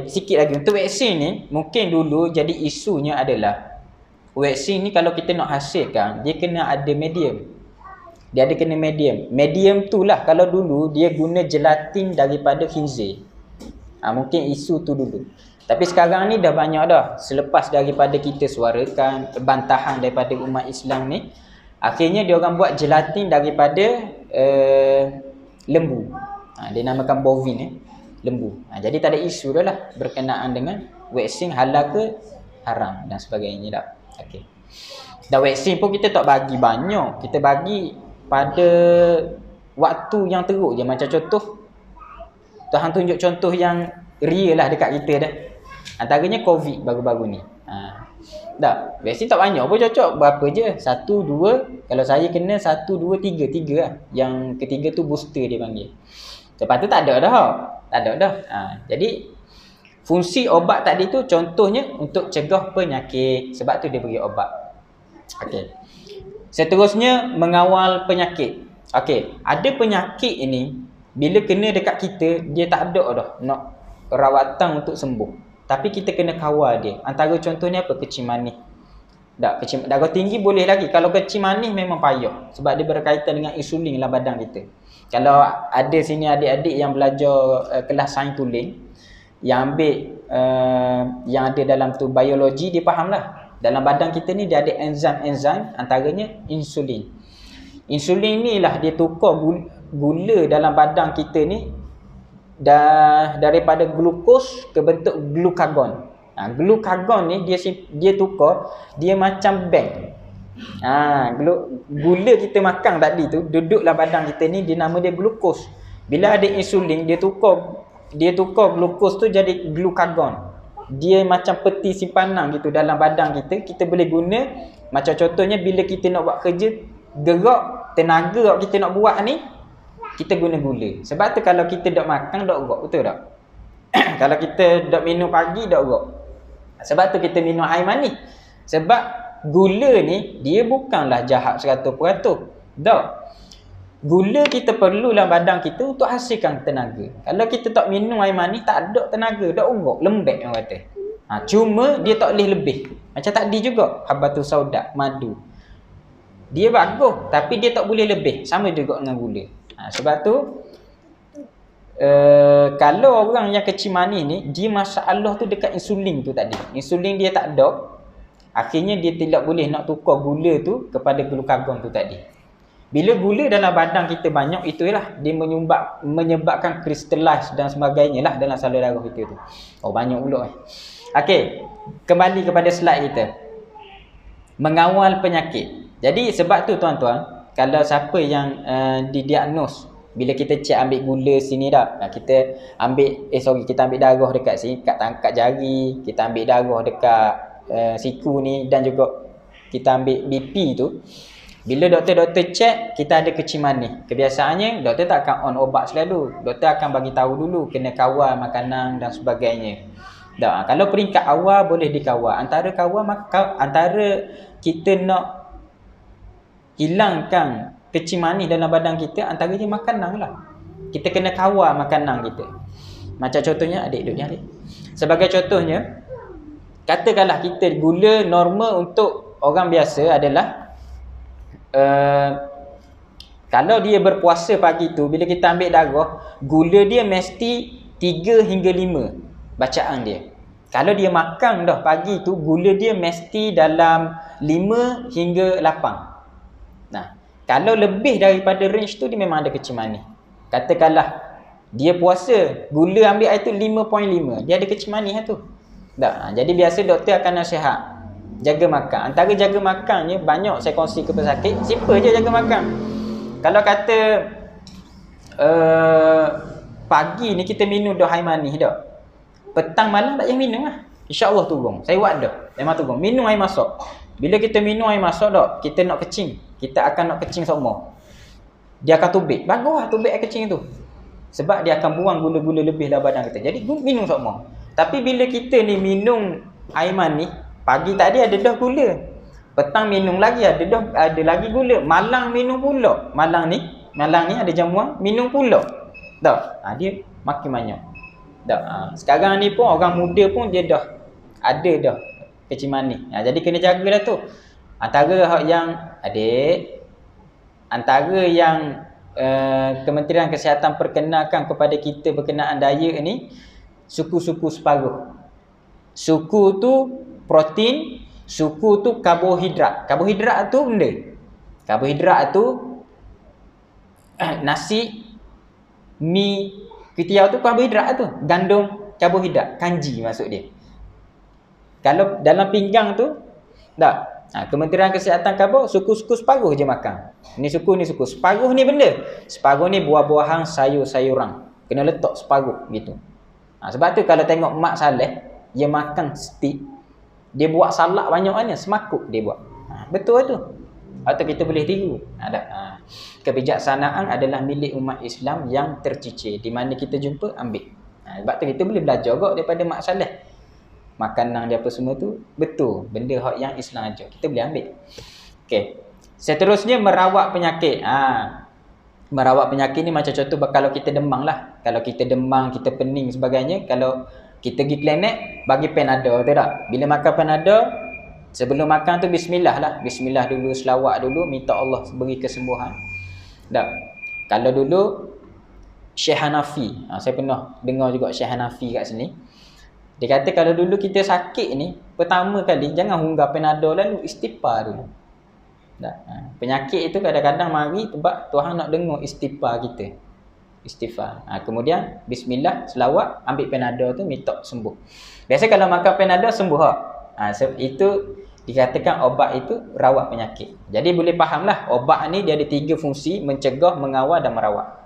A: sikit lagi untuk vaksin ni, mungkin dulu jadi isunya adalah vaksin ni kalau kita nak hasilkan, dia kena ada medium. Dia ada kena medium. Medium tu lah kalau dulu dia guna gelatin daripada khinzir. Mungkin isu tu dulu. Tapi sekarang ni dah banyak dah. Selepas daripada kita suarakan bantahan daripada umat Islam ni, akhirnya dia orang buat gelatin daripada lembu. Dia namakan bovin lembu. Jadi tak ada isu dah lah berkenaan dengan vaksin halal ke haram dan sebagainya dah. Okey. Dan vaksin pun kita tak bagi banyak. Kita bagi pada waktu yang teruk je. Macam contoh, Tuhan tunjuk contoh yang real lah dekat kita dah. Antaranya COVID baru-baru ni. Dah, vaksin tak banyak pun cocok. Berapa je? 1, 2. Kalau saya kena 1, 2, 3. 3 lah. Yang ketiga tu booster dia panggil. Lepas tu tak ada dah. Tak ada dah. Jadi fungsi obat tadi tu contohnya untuk cegah penyakit. Sebab tu dia bagi obat. Okey. Seterusnya mengawal penyakit. Okey, ada penyakit ini bila kena dekat kita, dia tak ada dah nak rawatan untuk sembuh. Tapi kita kena kawal dia. Antara contohnya apa? Kecil manis. Darah tinggi boleh lagi. Kalau kecil manis memang payah. Sebab dia berkaitan dengan insulin dalam badan kita. Kalau ada sini adik-adik yang belajar kelas sains tuling, yang ambil yang ada dalam tu biologi, dia faham lah. Dalam badan kita ni dia ada enzim-enzim, antaranya insulin. Insulin ni lah dia tukar gula dalam badan kita ni daripada glukos ke bentuk glukagon. Glukagon ni dia tukar, dia macam bank. Gula kita makan tadi tu duduk dalam badan kita ni, dia nama dia glukos. Bila ada insulin, dia tukar glukos tu jadi glukagon. Dia macam peti simpanan gitu dalam badan kita. Kita boleh guna. Macam contohnya bila kita nak buat kerja, gerak, tenaga kita nak buat ni, kita guna gula. Sebab tu kalau kita dok makan, dok gerak, betul tak? Kalau kita dok minum pagi, dok gerak. Sebab tu kita minum air manis. Sebab gula ni dia bukanlah jahat 100%. Tak. Gula kita perlu dalam badan kita untuk hasilkan tenaga. Kalau kita tak minum air manis, tak ada tenaga, tak gerak, lembek orang kata. Cuma dia tak boleh lebih. Macam tadi juga, habatus sauda, madu. Dia bagus, tapi dia tak boleh lebih. Sama juga dengan gula. Sebab tu kalau orang yang kecil manis ni, dia masalah tu dekat insulin tu tadi. Insulin dia tak ada, akhirnya dia tidak boleh nak tukar gula tu kepada glukagon tu tadi. Bila gula dalam badan kita banyak, itulah dia menyebabkan kristalize dan sebagainya lah dalam salur darah kita tu. Banyak pula. Okey, kembali kepada slide kita. Mengawal penyakit. Jadi sebab tu tuan-tuan, kalau siapa yang didiagnos, bila kita cek ambil gula sini dah, kita ambil kita ambil darah dekat sini, kat jari, kita ambil darah dekat siku ni, dan juga kita ambil BP tu. Bila doktor cek, kita ada kecil manis. Kebiasaannya doktor tak akan on obat selalu. Doktor akan bagi tahu dulu kena kawal makanan dan sebagainya. Kalau peringkat awal boleh dikawal. Antara kita nak hilangkan kecil manis dalam badan kita, antaranya makanan lah. Kita kena kawal makanan kita. Macam contohnya, adik duduk ni adik. Sebagai contohnya, katakanlah kita gula normal untuk orang biasa adalah kalau dia berpuasa pagi tu, bila kita ambil darah, gula dia mesti 3 hingga 5 bacaan dia. Kalau dia makan dah pagi tu, gula dia mesti dalam 5 hingga 8. Kalau lebih daripada range tu, dia memang ada kecil manis. Katakanlah dia puasa, gula ambil air tu 5.5, dia ada kecil manis tu. Jadi biasa doktor akan nasihat jaga makan. Antara jaga makannya, banyak saya kongsi ke pesakit, simple je jaga makan. Kalau kata pagi ni kita minum dah air manis dah, petang malam tak payah minum lah, insya-Allah turun. Saya buat dah, memang turun. Minum air masak. Bila kita minum air masak dah, kita nak kecing, kita akan nak kecing semua, dia akan tubik. Bagus lah tubik air kecing tu, sebab dia akan buang gula-gula lebih dalam badan kita. Jadi minum semua. Tapi bila kita ni minum air manis, pagi tadi ada dah gula, petang minum lagi ada lagi gula, malam minum pula. Malam ni ada jamuan, minum pula. Dia makin banyak. Sekarang ni pun orang muda pun dia dah ada dah kecil manis. Jadi kena jagalah tu. Antara yang Kementerian Kesihatan perkenalkan kepada kita berkenaan diet ni, suku-suku separuh. Suku tu protein, suku tu karbohidrat. Karbohidrat tu benda. Karbohidrat tu nasi, mi, kuitiau tu karbohidrat tu. Gandum karbohidrat, kanji maksud dia. Kalau dalam pinggang tu Kementerian Kesihatan khabar suku-suku separuh je makan. Ni suku. Separuh ni benda. Separuh ni buah-buahan, sayur-sayuran. Kena letak separuh gitu. Sebab tu kalau tengok Mak Saleh, dia makan stik, dia buat salak banyak-banyak, semakuk dia buat. Betul tu. Atau kita boleh tiru. Kebijaksanaan adalah milik umat Islam yang tercicir. Di mana kita jumpa, ambil. Sebab tu kita boleh belajar juga daripada Mak Saleh. Makanan dia apa semua tu betul, benda hak yang Islam ajar, kita boleh ambil. Okey. Seterusnya, merawat penyakit. Merawat penyakit ni macam contoh kalau kita demam lah. Kalau kita demam, kita pening sebagainya, kalau kita pergi klinik bagi Panadol tu tak. Bila makan Panadol, sebelum makan tu bismillah lah. Bismillah dulu, selawat dulu, minta Allah beri kesembuhan. Tak. Kalau dulu Syekh Hanafi, saya pernah dengar juga Syekh Hanafi kat sini. Dia kata kalau dulu kita sakit ni, pertama kali jangan hunggah Panadol, lalu istighfar dulu. Tak. Penyakit itu kadang-kadang mari sebab Tuhan nak dengar istighfar kita. Istighfar. Kemudian bismillah, selawat, ambil Panadol tu, minta sembuh. Biasa kalau makan Panadol sembuh tak? Itu dikatakan obat itu rawat penyakit. Jadi boleh fahamlah obat ni dia ada 3 fungsi: mencegah, mengawal dan merawat.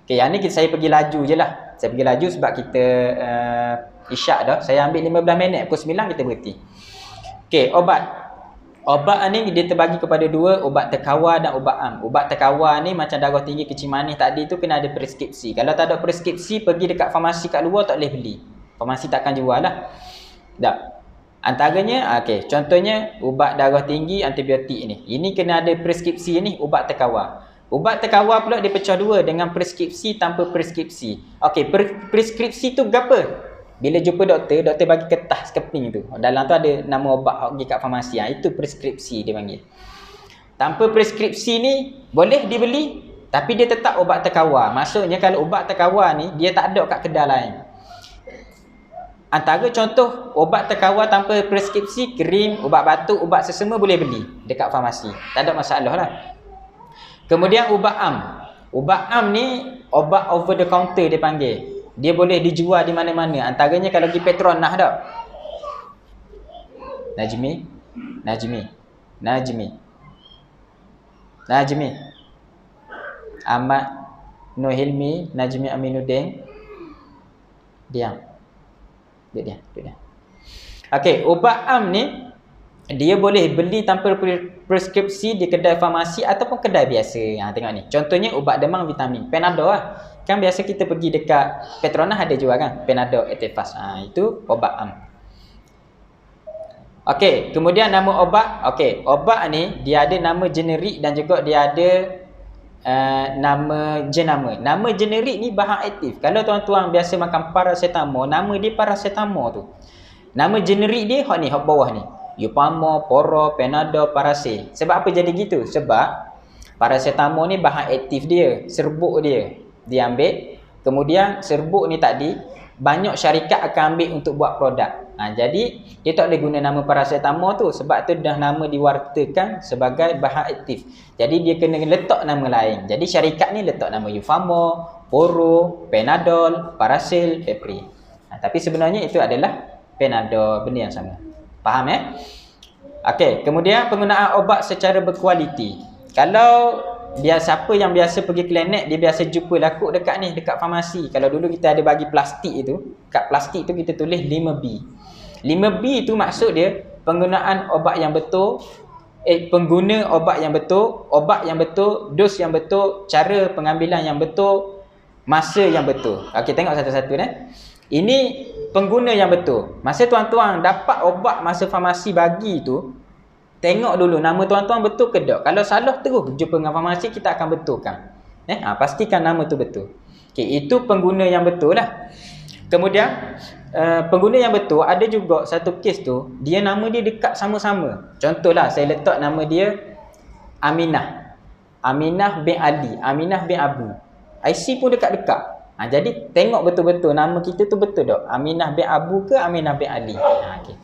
A: Okey, yang ni saya pergi laju je lah. Saya pergi laju sebab kita isyak dah. Saya ambil 15 minit, pukul 9 kita berhenti. Okey, obat. Obat ni dia terbagi kepada 2, ubat terkawal dan ubat am. Ubat terkawal ni macam darah tinggi, kecil manis tadi tu kena ada preskripsi. Kalau tak ada preskripsi, pergi dekat farmasi kat luar tak boleh beli. Farmasi takkan jual lah. Tak. Antaranya, contohnya ubat darah tinggi, antibiotik ni. Ini kena ada preskripsi ni, ubat terkawal. Ubat terkawal pula dia pecah 2, dengan preskripsi, tanpa preskripsi. Preskripsi tu berapa? Bila jumpa doktor, doktor bagi kertas keping tu. Dalam tu ada nama obat pergi kat farmasi. Itu preskripsi dia panggil. Tanpa preskripsi ni boleh dibeli, tapi dia tetap obat terkawal. Maksudnya kalau ubat terkawal ni dia tak ada kat kedai lain. Antara contoh obat terkawal tanpa preskripsi, krim, ubat batuk, ubat sesama boleh beli dekat farmasi. Tak ada masalah lah. Kemudian ubat am. Ubat am ni obat over the counter dia panggil. Dia boleh dijual di mana-mana. Antaranya kalau pergi Petronas tak? Najmi. Ahmad Nur Hilmi, Najmi Aminuddin. Diam. Okey, ubat am ni dia boleh beli tanpa preskripsi di kedai farmasi ataupun kedai biasa. Tengok ni. Contohnya ubat demam vitamin, Panadol lah. Kan biasa kita pergi dekat Petronas ada jual kan, Panadol Activas. Itu obat am. Okey, kemudian nama obat. Okey, obat ni dia ada nama generik dan juga dia ada nama jenama. Nama generik ni bahan aktif. Kalau tuan-tuan biasa makan paracetamol, nama dia paracetamol tu. Nama generik dia hak ni, hak bawah ni. Upama, Poro, Panadol, Parasil. Sebab apa jadi gitu? Sebab paracetamol ni bahan aktif dia, serbuk dia. Dia ambil, kemudian serbuk ni tadi banyak syarikat akan ambil untuk buat produk. Jadi dia tak boleh guna nama paracetamol tu sebab tu dah nama diwartakan sebagai bahan aktif. Jadi dia kena letak nama lain. Jadi syarikat ni letak nama Ufamo, Poro, Panadol, Parasil, Pepri. Tapi sebenarnya itu adalah Panadol, benda yang sama. Faham Okey, kemudian penggunaan obat secara berkualiti. Kalau siapa yang biasa pergi klinik, dia biasa jumpa laku dekat farmasi. Kalau dulu kita ada bagi plastik itu, kat plastik tu kita tulis 5B. 5B itu maksud dia penggunaan obat yang betul, pengguna obat yang betul, dos yang betul, cara pengambilan yang betul, masa yang betul. Okey, tengok satu-satu Ini pengguna yang betul. Masa tuan-tuan dapat obat masa farmasi bagi tu, tengok dulu nama tuan-tuan betul ke tak. Kalau salah terus jumpa dengan farmasi, kita akan betulkan. Pastikan nama tu betul. Okey, itu pengguna yang betul lah. Kemudian pengguna yang betul ada juga satu kes tu, dia nama dia dekat sama-sama. Contohlah saya letak nama dia Aminah. Aminah bin Ali, Aminah bin Abu. IC pun dekat-dekat. Jadi tengok betul-betul nama kita tu betul tak? Aminah bin Abu ke Aminah bin Ali? Okay.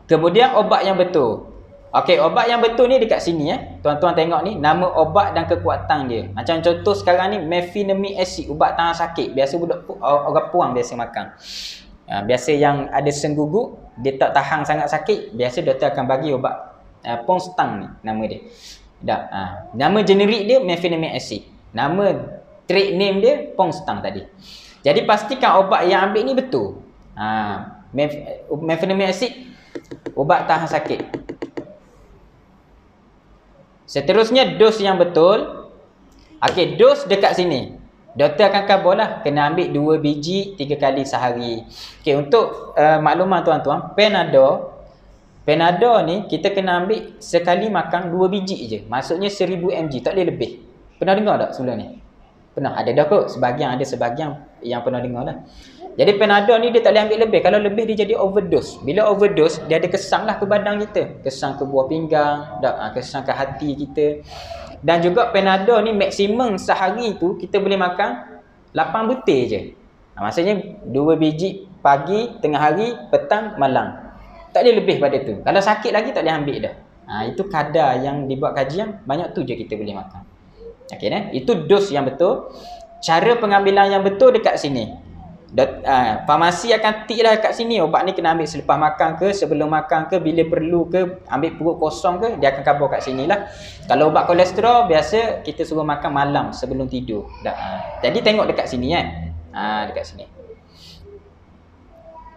A: Kemudian obat yang betul. Okey, obat yang betul ni dekat sini Tuan-tuan tengok ni nama obat dan kekuatan dia. Macam contoh sekarang ni mefenamic acid, ubat tahan sakit. Biasa budak orang puang biasa makan. Biasa yang ada sengguguk, dia tak tahan sangat sakit, biasa doktor akan bagi obat Pongstang ni nama dia. Nama generik dia mefenamic acid. Nama trade name dia Pongstang tadi. Jadi pastikan obat yang ambil ni betul. Mefenamic acid, ubat tahan sakit. Seterusnya dos yang betul. Okey, dos dekat sini. Doktor akan khabar lah, kena ambil 2 biji 3 kali sehari. Okey, untuk makluman tuan-tuan, Panadol ni kita kena ambil sekali makan 2 biji je. Maksudnya 1000 mg, tak boleh lebih. Pernah dengar tak sebelum ni? Pernah. Ada dah kot. Sebahagian yang pernah dengar dah. Jadi Panadol ni dia tak boleh ambil lebih. Kalau lebih dia jadi overdose. Bila overdose, dia ada kesan lah ke badan kita. Kesan ke buah pinggang, kesan ke hati kita. Dan juga Panadol ni maksimum sehari tu kita boleh makan 8 butir je. Maksudnya 2 biji pagi, tengah hari, petang, malam. Tak boleh lebih pada tu. Kalau sakit lagi tak boleh ambil dah. Itu kadar yang dibuat kajian, banyak tu je kita boleh makan. Okey, itu dos yang betul. Cara pengambilan yang betul dekat sini. Farmasi akan tik lah kat sini, obat ni kena ambil selepas makan ke, sebelum makan ke, bila perlu ke, ambil perut kosong ke, dia akan cover kat sini lah. Kalau obat kolesterol biasa kita suruh makan malam sebelum tidur. Jadi tengok dekat sini kan. Dekat sini.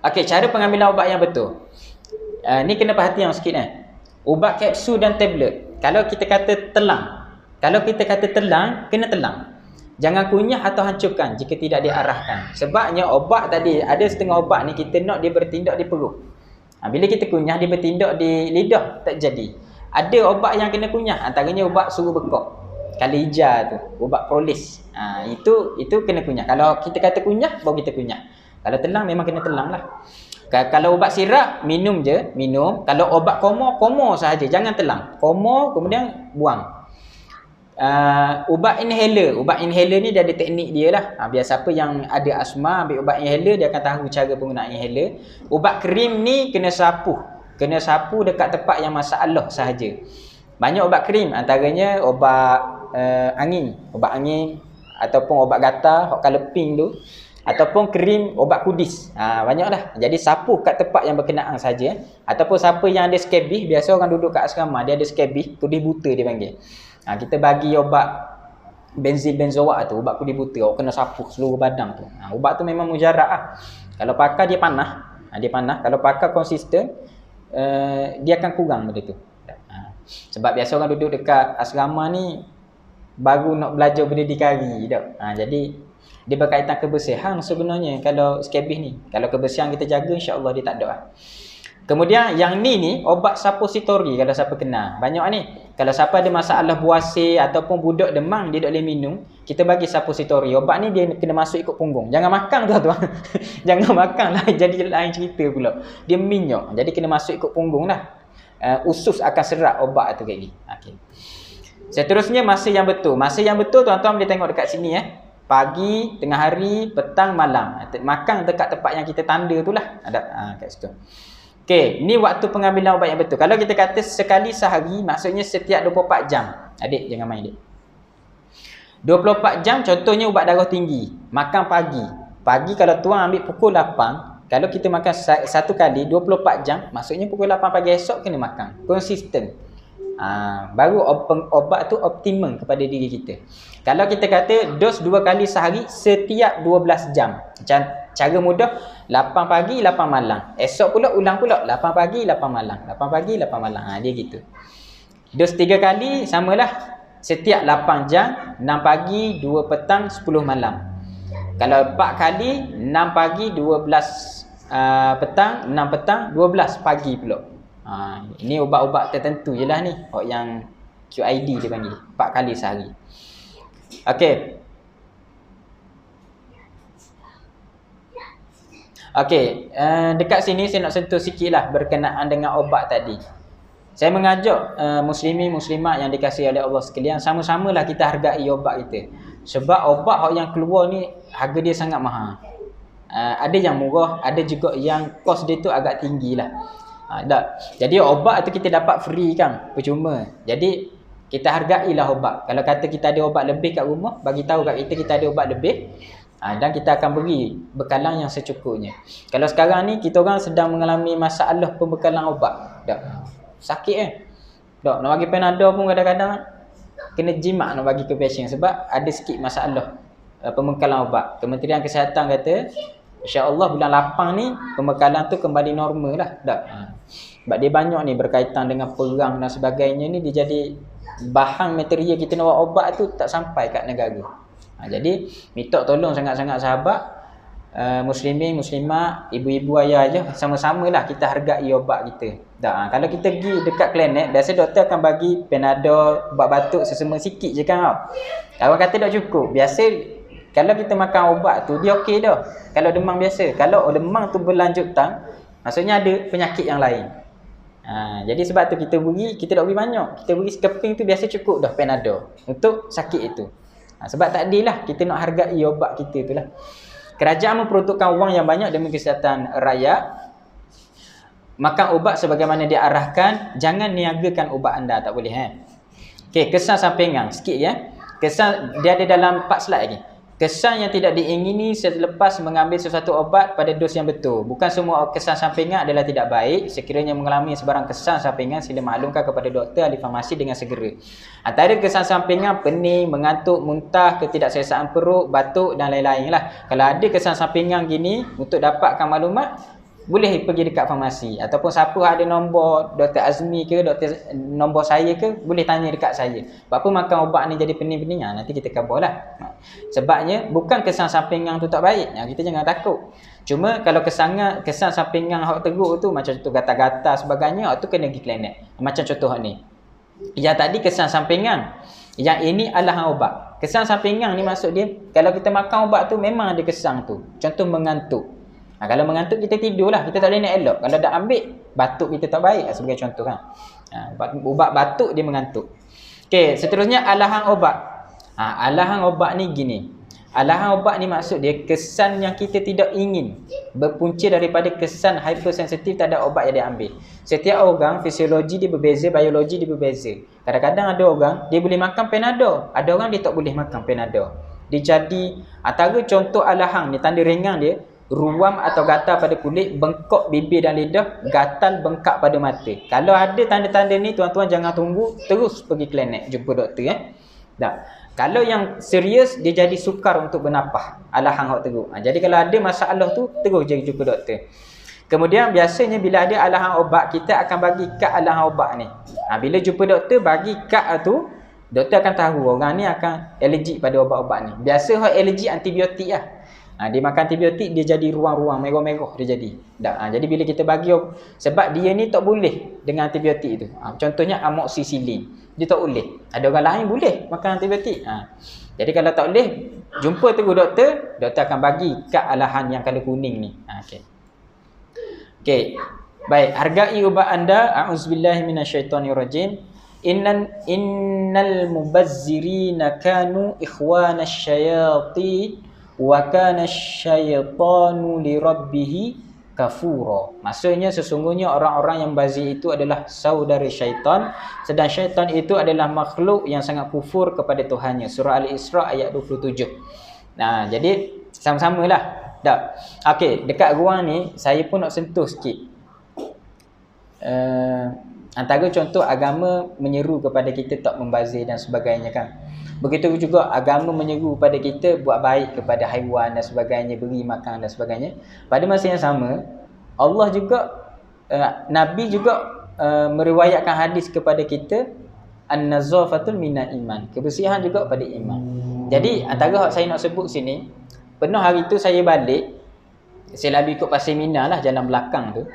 A: Okey, cara pengambilan ubat yang betul. Ni kena perhatian sikit Ubat kapsul dan tablet. Kalau kita kata telang, kena telang. Jangan kunyah atau hancurkan jika tidak diarahkan. Sebabnya obat tadi, ada setengah obat ni kita nak dia bertindak di perut. Bila kita kunyah dia bertindak di lidah, tak jadi. Ada obat yang kena kunyah, antaranya ubat suruh bekak. Kali hijau tu, ubat prolis. Itu kena kunyah. Kalau kita kata kunyah, baru kita kunyah. Kalau telang memang kena telang lah. Kalau ubat sirap, minum je, minum. Kalau obat komo sahaja, jangan telang. Komo kemudian buang. Ubat inhaler ni dia ada teknik dia lah. Biar siapa yang ada asma ambil ubat inhaler, dia akan tahu cara penggunaan inhaler. Ubat krim ni kena sapu dekat tempat yang masalah sahaja. Banyak ubat krim, antaranya ubat angin ataupun ubat gatal, hok colour pink tu, ataupun krim ubat kudis. Banyaklah. Jadi sapu kat tempat yang berkenaan saja. Ataupun siapa yang ada skabis, biasa orang duduk kat asrama dia ada skabis, kudis buta dia panggil. Kita bagi obat benzoat tu, ubat kudis buta, awak kena sapu seluruh badan tu. Ubat tu memang mujarab lah. Kalau pakai dia panah. Kalau pakai konsisten, dia akan kurang benda tu. Sebab biasa orang duduk dekat asrama ni baru nak belajar benda dikari dah. Jadi dia berkaitan kebersihan sebenarnya kalau skabis ni. Kalau kebersihan kita jaga, insya-Allah dia tak ada lah. Kemudian yang ni obat suppositori kalau siapa kenal. Banyak ni. Kalau siapa ada masalah buasir ataupun budak demam dia tak boleh minum, kita bagi suppositori. Obat ni dia kena masuk ikut punggung. Jangan makan tuan-tuan. Jangan makan lah, jadi lain cerita pula. Dia minyak. Jadi kena masuk ikut punggung lah. Usus akan serap obat tu kayak ni. Okey. Seterusnya masa yang betul. Masa yang betul tuan-tuan boleh tengok dekat sini Pagi, tengah hari, petang, malam. Makan dekat tempat yang kita tanda tu lah. Ada kat situ. Okey, ni waktu pengambilan ubat yang betul. Kalau kita kata sekali sehari, maksudnya setiap 24 jam. Adik, jangan main adik. 24 jam, contohnya ubat darah tinggi. Makan pagi. Pagi kalau tuan ambil pukul 8, kalau kita makan satu kali 24 jam, maksudnya pukul 8 pagi esok kena makan. Konsisten. Baru obat tu optimum kepada diri kita. Kalau kita kata dos 2 kali sehari setiap 12 jam. Macam cara mudah, 8 pagi, 8 malam. Esok pula ulang pula, 8 pagi, 8 malam. 8 pagi, 8 malam. Dia gitu. Dos 3 kali, samalah. Setiap 8 jam, 6 pagi, 2 petang, 10 malam. Kalau 4 kali, 6 pagi, 12 petang, 6 petang, 12 pagi pula. Ini ubat-ubat tertentu je lah ni. Yang QID dia panggil. 4 kali sehari. Okey. Okey, dekat sini saya nak sentuh sikit lah berkenaan dengan obat tadi. Saya mengajak muslimin-muslimat yang dikasihi oleh Allah sekalian, sama-samalah kita hargai obat kita. Sebab obat yang keluar ni harga dia sangat mahal. Ada yang murah, ada juga yang kos dia tu agak tinggi lah. Jadi obat tu kita dapat free kan, percuma. Jadi kita hargailah obat. Kalau kata kita ada obat lebih kat rumah, bagi tahu kat kita ada obat lebih. Dan kita akan beri bekalan yang secukupnya. Kalau sekarang ni kita orang sedang mengalami masalah pembekalan obat. Sakit nak bagi Panadol pun kadang-kadang kena jimat nak bagi ke pasien sebab ada sikit masalah pembekalan obat. Kementerian Kesihatan kata insya-Allah bulan 8 ni pembekalan tu kembali normal lah. Sebab dia banyak ni berkaitan dengan perang dan sebagainya ni, dia jadi bahan material kita nak buat obat tu tak sampai kat negara. Jadi minta tolong sangat-sangat sahabat, muslimin, muslimah, ibu-ibu ayah je sama-samalah kita hargai obat kita. Kalau kita pergi dekat klinik, biasa doktor akan bagi Panadol, ubat batuk sesama sikit je kan tau. Orang kata tak cukup. Biasa kalau kita makan ubat tu dia okey dah. Kalau demam biasa, kalau demam tu berlanjutan, maksudnya ada penyakit yang lain. Jadi sebab tu kita tak beri banyak. Kita beri sekeping tu biasa cukup dah Panadol untuk sakit itu. Sebab tak adil lah, kita nak hargai obat kita tu lah. Kerajaan memperuntukkan wang yang banyak demi kesihatan rakyat. Makan ubat sebagaimana diarahkan. Jangan niagakan ubat anda, tak boleh. Okey, kesan sampingan sikit ya. Kesan dia ada dalam 4 slide lagi. Kesan yang tidak diingini selepas mengambil sesuatu obat pada dos yang betul. Bukan semua kesan sampingan adalah tidak baik. Sekiranya mengalami sebarang kesan sampingan, sila maklumkan kepada doktor ahli farmasi dengan segera. Antara kesan sampingan pening, mengantuk, muntah, ketidakselesaan perut, batuk dan lain-lain lah. Kalau ada kesan sampingan gini, untuk dapatkan maklumat, boleh pergi dekat farmasi. Ataupun siapa ada nombor Dr. Azmi ke, nombor saya ke, boleh tanya dekat saya. Apa makan ubat ni jadi pening-pening? Nanti kita khabar lah. Sebabnya bukan kesan sampingan tu tak baik. Kita jangan takut. Cuma kalau kesan sampingan hak teruk tu, macam contoh gatal-gatal sebagainya, tu kena pergi klinik. Macam contoh ni. Yang tadi kesan sampingan, yang ini alahan ubat. Kesan sampingan ni maksud dia, kalau kita makan ubat tu memang ada kesan tu. Contoh mengantuk. Kalau mengantuk kita tidur lah, kita tak boleh nak elok. Kalau dah ambil, batuk kita tak baik sebagai contoh kan. Ubat batuk dia mengantuk. Okey, seterusnya alahan obat. Alahan obat ni gini. Alahan obat ni maksud dia kesan yang kita tidak ingin berpunca daripada kesan hypersensitif terhadap obat yang dia ambil. Setiap orang fisiologi dia berbeza, biologi dia berbeza. Kadang-kadang ada orang dia boleh makan Panadol, ada orang dia tak boleh makan Panadol. Dia jadi antara contoh alahan ni, tanda ringan dia ruam atau gatal pada kulit, bengkok bibir dan lidah, gatal bengkak pada mata. Kalau ada tanda-tanda ni, tuan-tuan jangan tunggu, terus pergi klinik jumpa doktor Kalau yang serius, dia jadi sukar untuk bernafas, alahan hak teruk. Jadi kalau ada masalah tu, terus jadi jumpa doktor. Kemudian biasanya bila ada alahan obat, kita akan bagi kad alahan obat ni. Bila jumpa doktor, bagi kad tu, doktor akan tahu orang ni akan alergik pada obat-obat ni. Biasa hak alergik antibiotik lah. Dia makan antibiotik, dia jadi ruang-ruang merah-merah dia jadi. Jadi bila kita bagi, sebab dia ni tak boleh dengan antibiotik tu. Contohnya amoxicillin, dia tak boleh. Ada orang lain boleh makan antibiotik. Jadi kalau tak boleh, jumpa terus doktor akan bagi kad alahan yang colour kuning ni. Okey. Baik, hargai ubat anda. A'udzubillahi minasyaitonirrajim. Innal mubazzirina kanu ikhwanash syayatin wa kana syaitanu li rabbih kafura. Maksudnya sesungguhnya orang-orang yang bazir itu adalah saudara syaitan, sedang syaitan itu adalah makhluk yang sangat kufur kepada Tuhannya. Surah Al-Isra ayat 27. Jadi sama-samalah. Okey, dekat ruang ni saya pun nak sentuh sikit. Antara contoh agama menyeru kepada kita tak membazir dan sebagainya kan. Begitu juga agama menyeru kepada kita buat baik kepada haiwan dan sebagainya, beri makan dan sebagainya. Pada masa yang sama, Allah juga Nabi juga meriwayatkan hadis kepada kita, an-nazafatul minal iman, kebersihan juga pada iman. Jadi antara hak saya nak sebut sini, pernah hari tu saya balik, saya lalu ikut Pasir Mina lah, jalan belakang tu.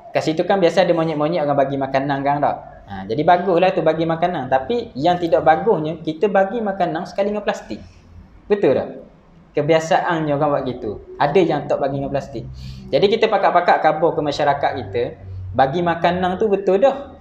A: Kat situ kan biasa ada monyet-monyet orang bagi makanan kan tak? Jadi baguslah tu bagi makanan. Tapi yang tidak bagusnya, kita bagi makanan sekali dengan plastik. Betul tak? Kebiasaannya orang buat gitu. Ada yang tak bagi dengan plastik. Jadi kita pakat-pakat khabar ke masyarakat kita, bagi makanan tu betul dah.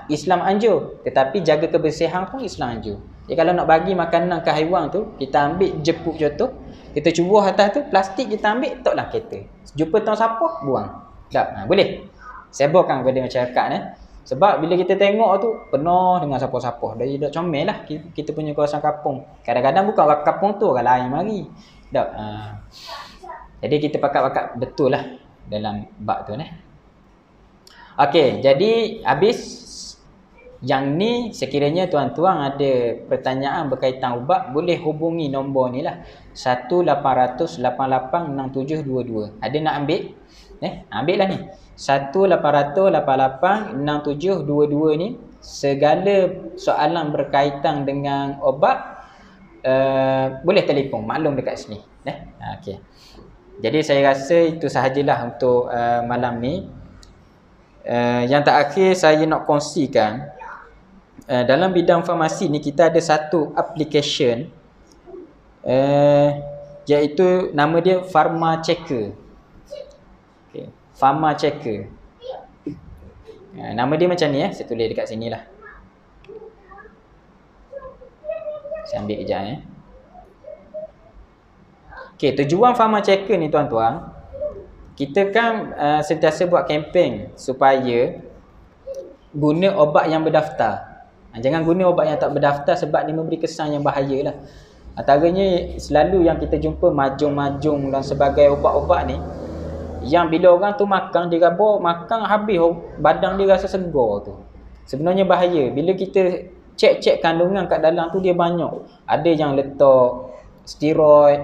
A: Islam anjur. Tetapi jaga kebersihan pun Islam anjur. Jadi kalau nak bagi makanan ke haiwan tu, kita ambil jepuk contoh, kita cubuh atas tu, plastik kita ambil, taklah kereta. Jumpa tong sampah, buang. Tak, boleh. Sebarkan kepada masyarakat ni. Sebab bila kita tengok tu penuh dengan sampah-sampah. Dari dah comel lah kita punya kawasan kampung. Kadang-kadang bukan orang kampung tu, orang lain mari. Tak. Jadi kita pakat-pakat betul lah dalam bab tu ni. Okey, jadi habis yang ni, sekiranya tuan-tuan ada pertanyaan berkaitan ubat, boleh hubungi nombor ni lah. 1-800-88-6722. Ada nak ambil? Ambil lah ni. 1-800-88-6722 ni. Segala soalan berkaitan dengan obat, boleh telefon, maklum dekat sini. Okey. Jadi saya rasa itu sahajalah untuk malam ni. Yang terakhir saya nak kongsikan, dalam bidang farmasi ni kita ada satu application, iaitu nama dia Pharma Checker. Okay. Pharma Checker. Nama dia macam ni, saya tulis dekat sini lah. Saya ambil kejap Okay, tujuan Pharma Checker ni tuan-tuan, kita kan sentiasa buat kempen supaya guna obat yang berdaftar. Jangan guna obat yang tak berdaftar sebab dia memberi kesan yang bahaya lah. Antaranya selalu yang kita jumpa majung-majung dan sebagai obat-obat ni, yang bila orang tu makan, dia raba makan habis badan dia rasa segar tu. Sebenarnya bahaya. Bila kita cek kandungan kat dalam tu dia banyak. Ada yang letak steroid.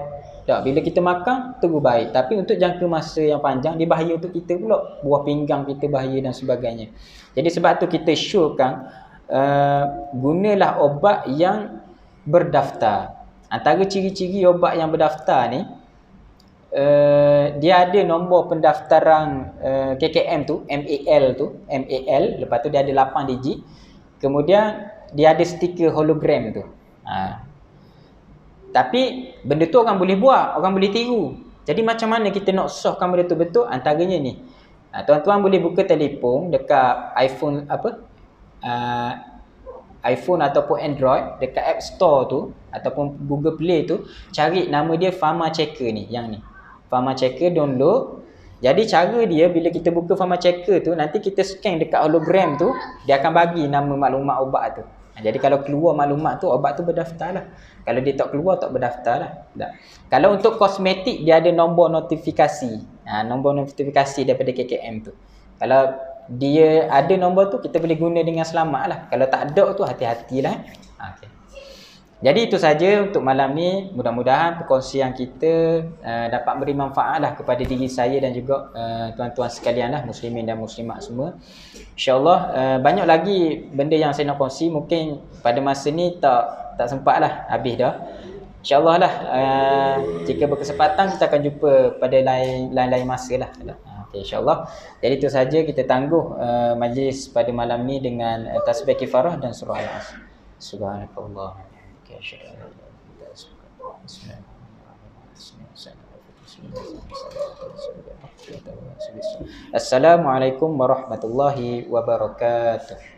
A: Tak, bila kita makan terus baik, tapi untuk jangka masa yang panjang dia bahaya untuk kita pula. Buah pinggang kita bahaya dan sebagainya. Jadi sebab tu kita syorkan gunalah obat yang berdaftar. Antara ciri-ciri obat yang berdaftar ni, dia ada nombor pendaftaran KKM tu, MAL, lepas tu dia ada 8 digit. Kemudian dia ada stiker hologram tu. Tapi benda tu orang boleh buat, orang boleh tiru. Jadi macam mana kita nak sahkan benda tu betul? Antaranya ni. Tuan-tuan boleh buka telefon dekat iPhone iPhone ataupun Android, dekat App Store tu ataupun Google Play tu, cari nama dia Pharma Checker ni, yang ni. Pharma Checker, download. Jadi cara dia, bila kita buka Pharma Checker tu, nanti kita scan dekat hologram tu, dia akan bagi nama maklumat ubat tu. Jadi kalau keluar maklumat tu, obat tu berdaftar lah. Kalau dia tak keluar, tak berdaftar lah. Tak. Kalau untuk kosmetik, dia ada nombor notifikasi. Nombor notifikasi daripada KKM tu. Kalau dia ada nombor tu, kita boleh guna dengan selamat lah. Kalau tak ada tu, hati-hatilah. Okay. Jadi itu saja untuk malam ni. Mudah-mudahan perkongsian kita dapat beri manfaat lah kepada diri saya dan juga tuan-tuan sekalian lah, muslimin dan muslimat semua. InsyaAllah banyak lagi benda yang saya nak kongsi. Mungkin pada masa ni tak sempat lah, habis dah. InsyaAllah lah jika berkesempatan kita akan jumpa pada lain masa lah. Okay, InsyaAllah. Jadi itu saja, kita tangguh majlis pada malam ni dengan tasbih kifarah dan surah Al-Asr. Subhanakallah. Assalamualaikum warahmatullahi wabarakatuh.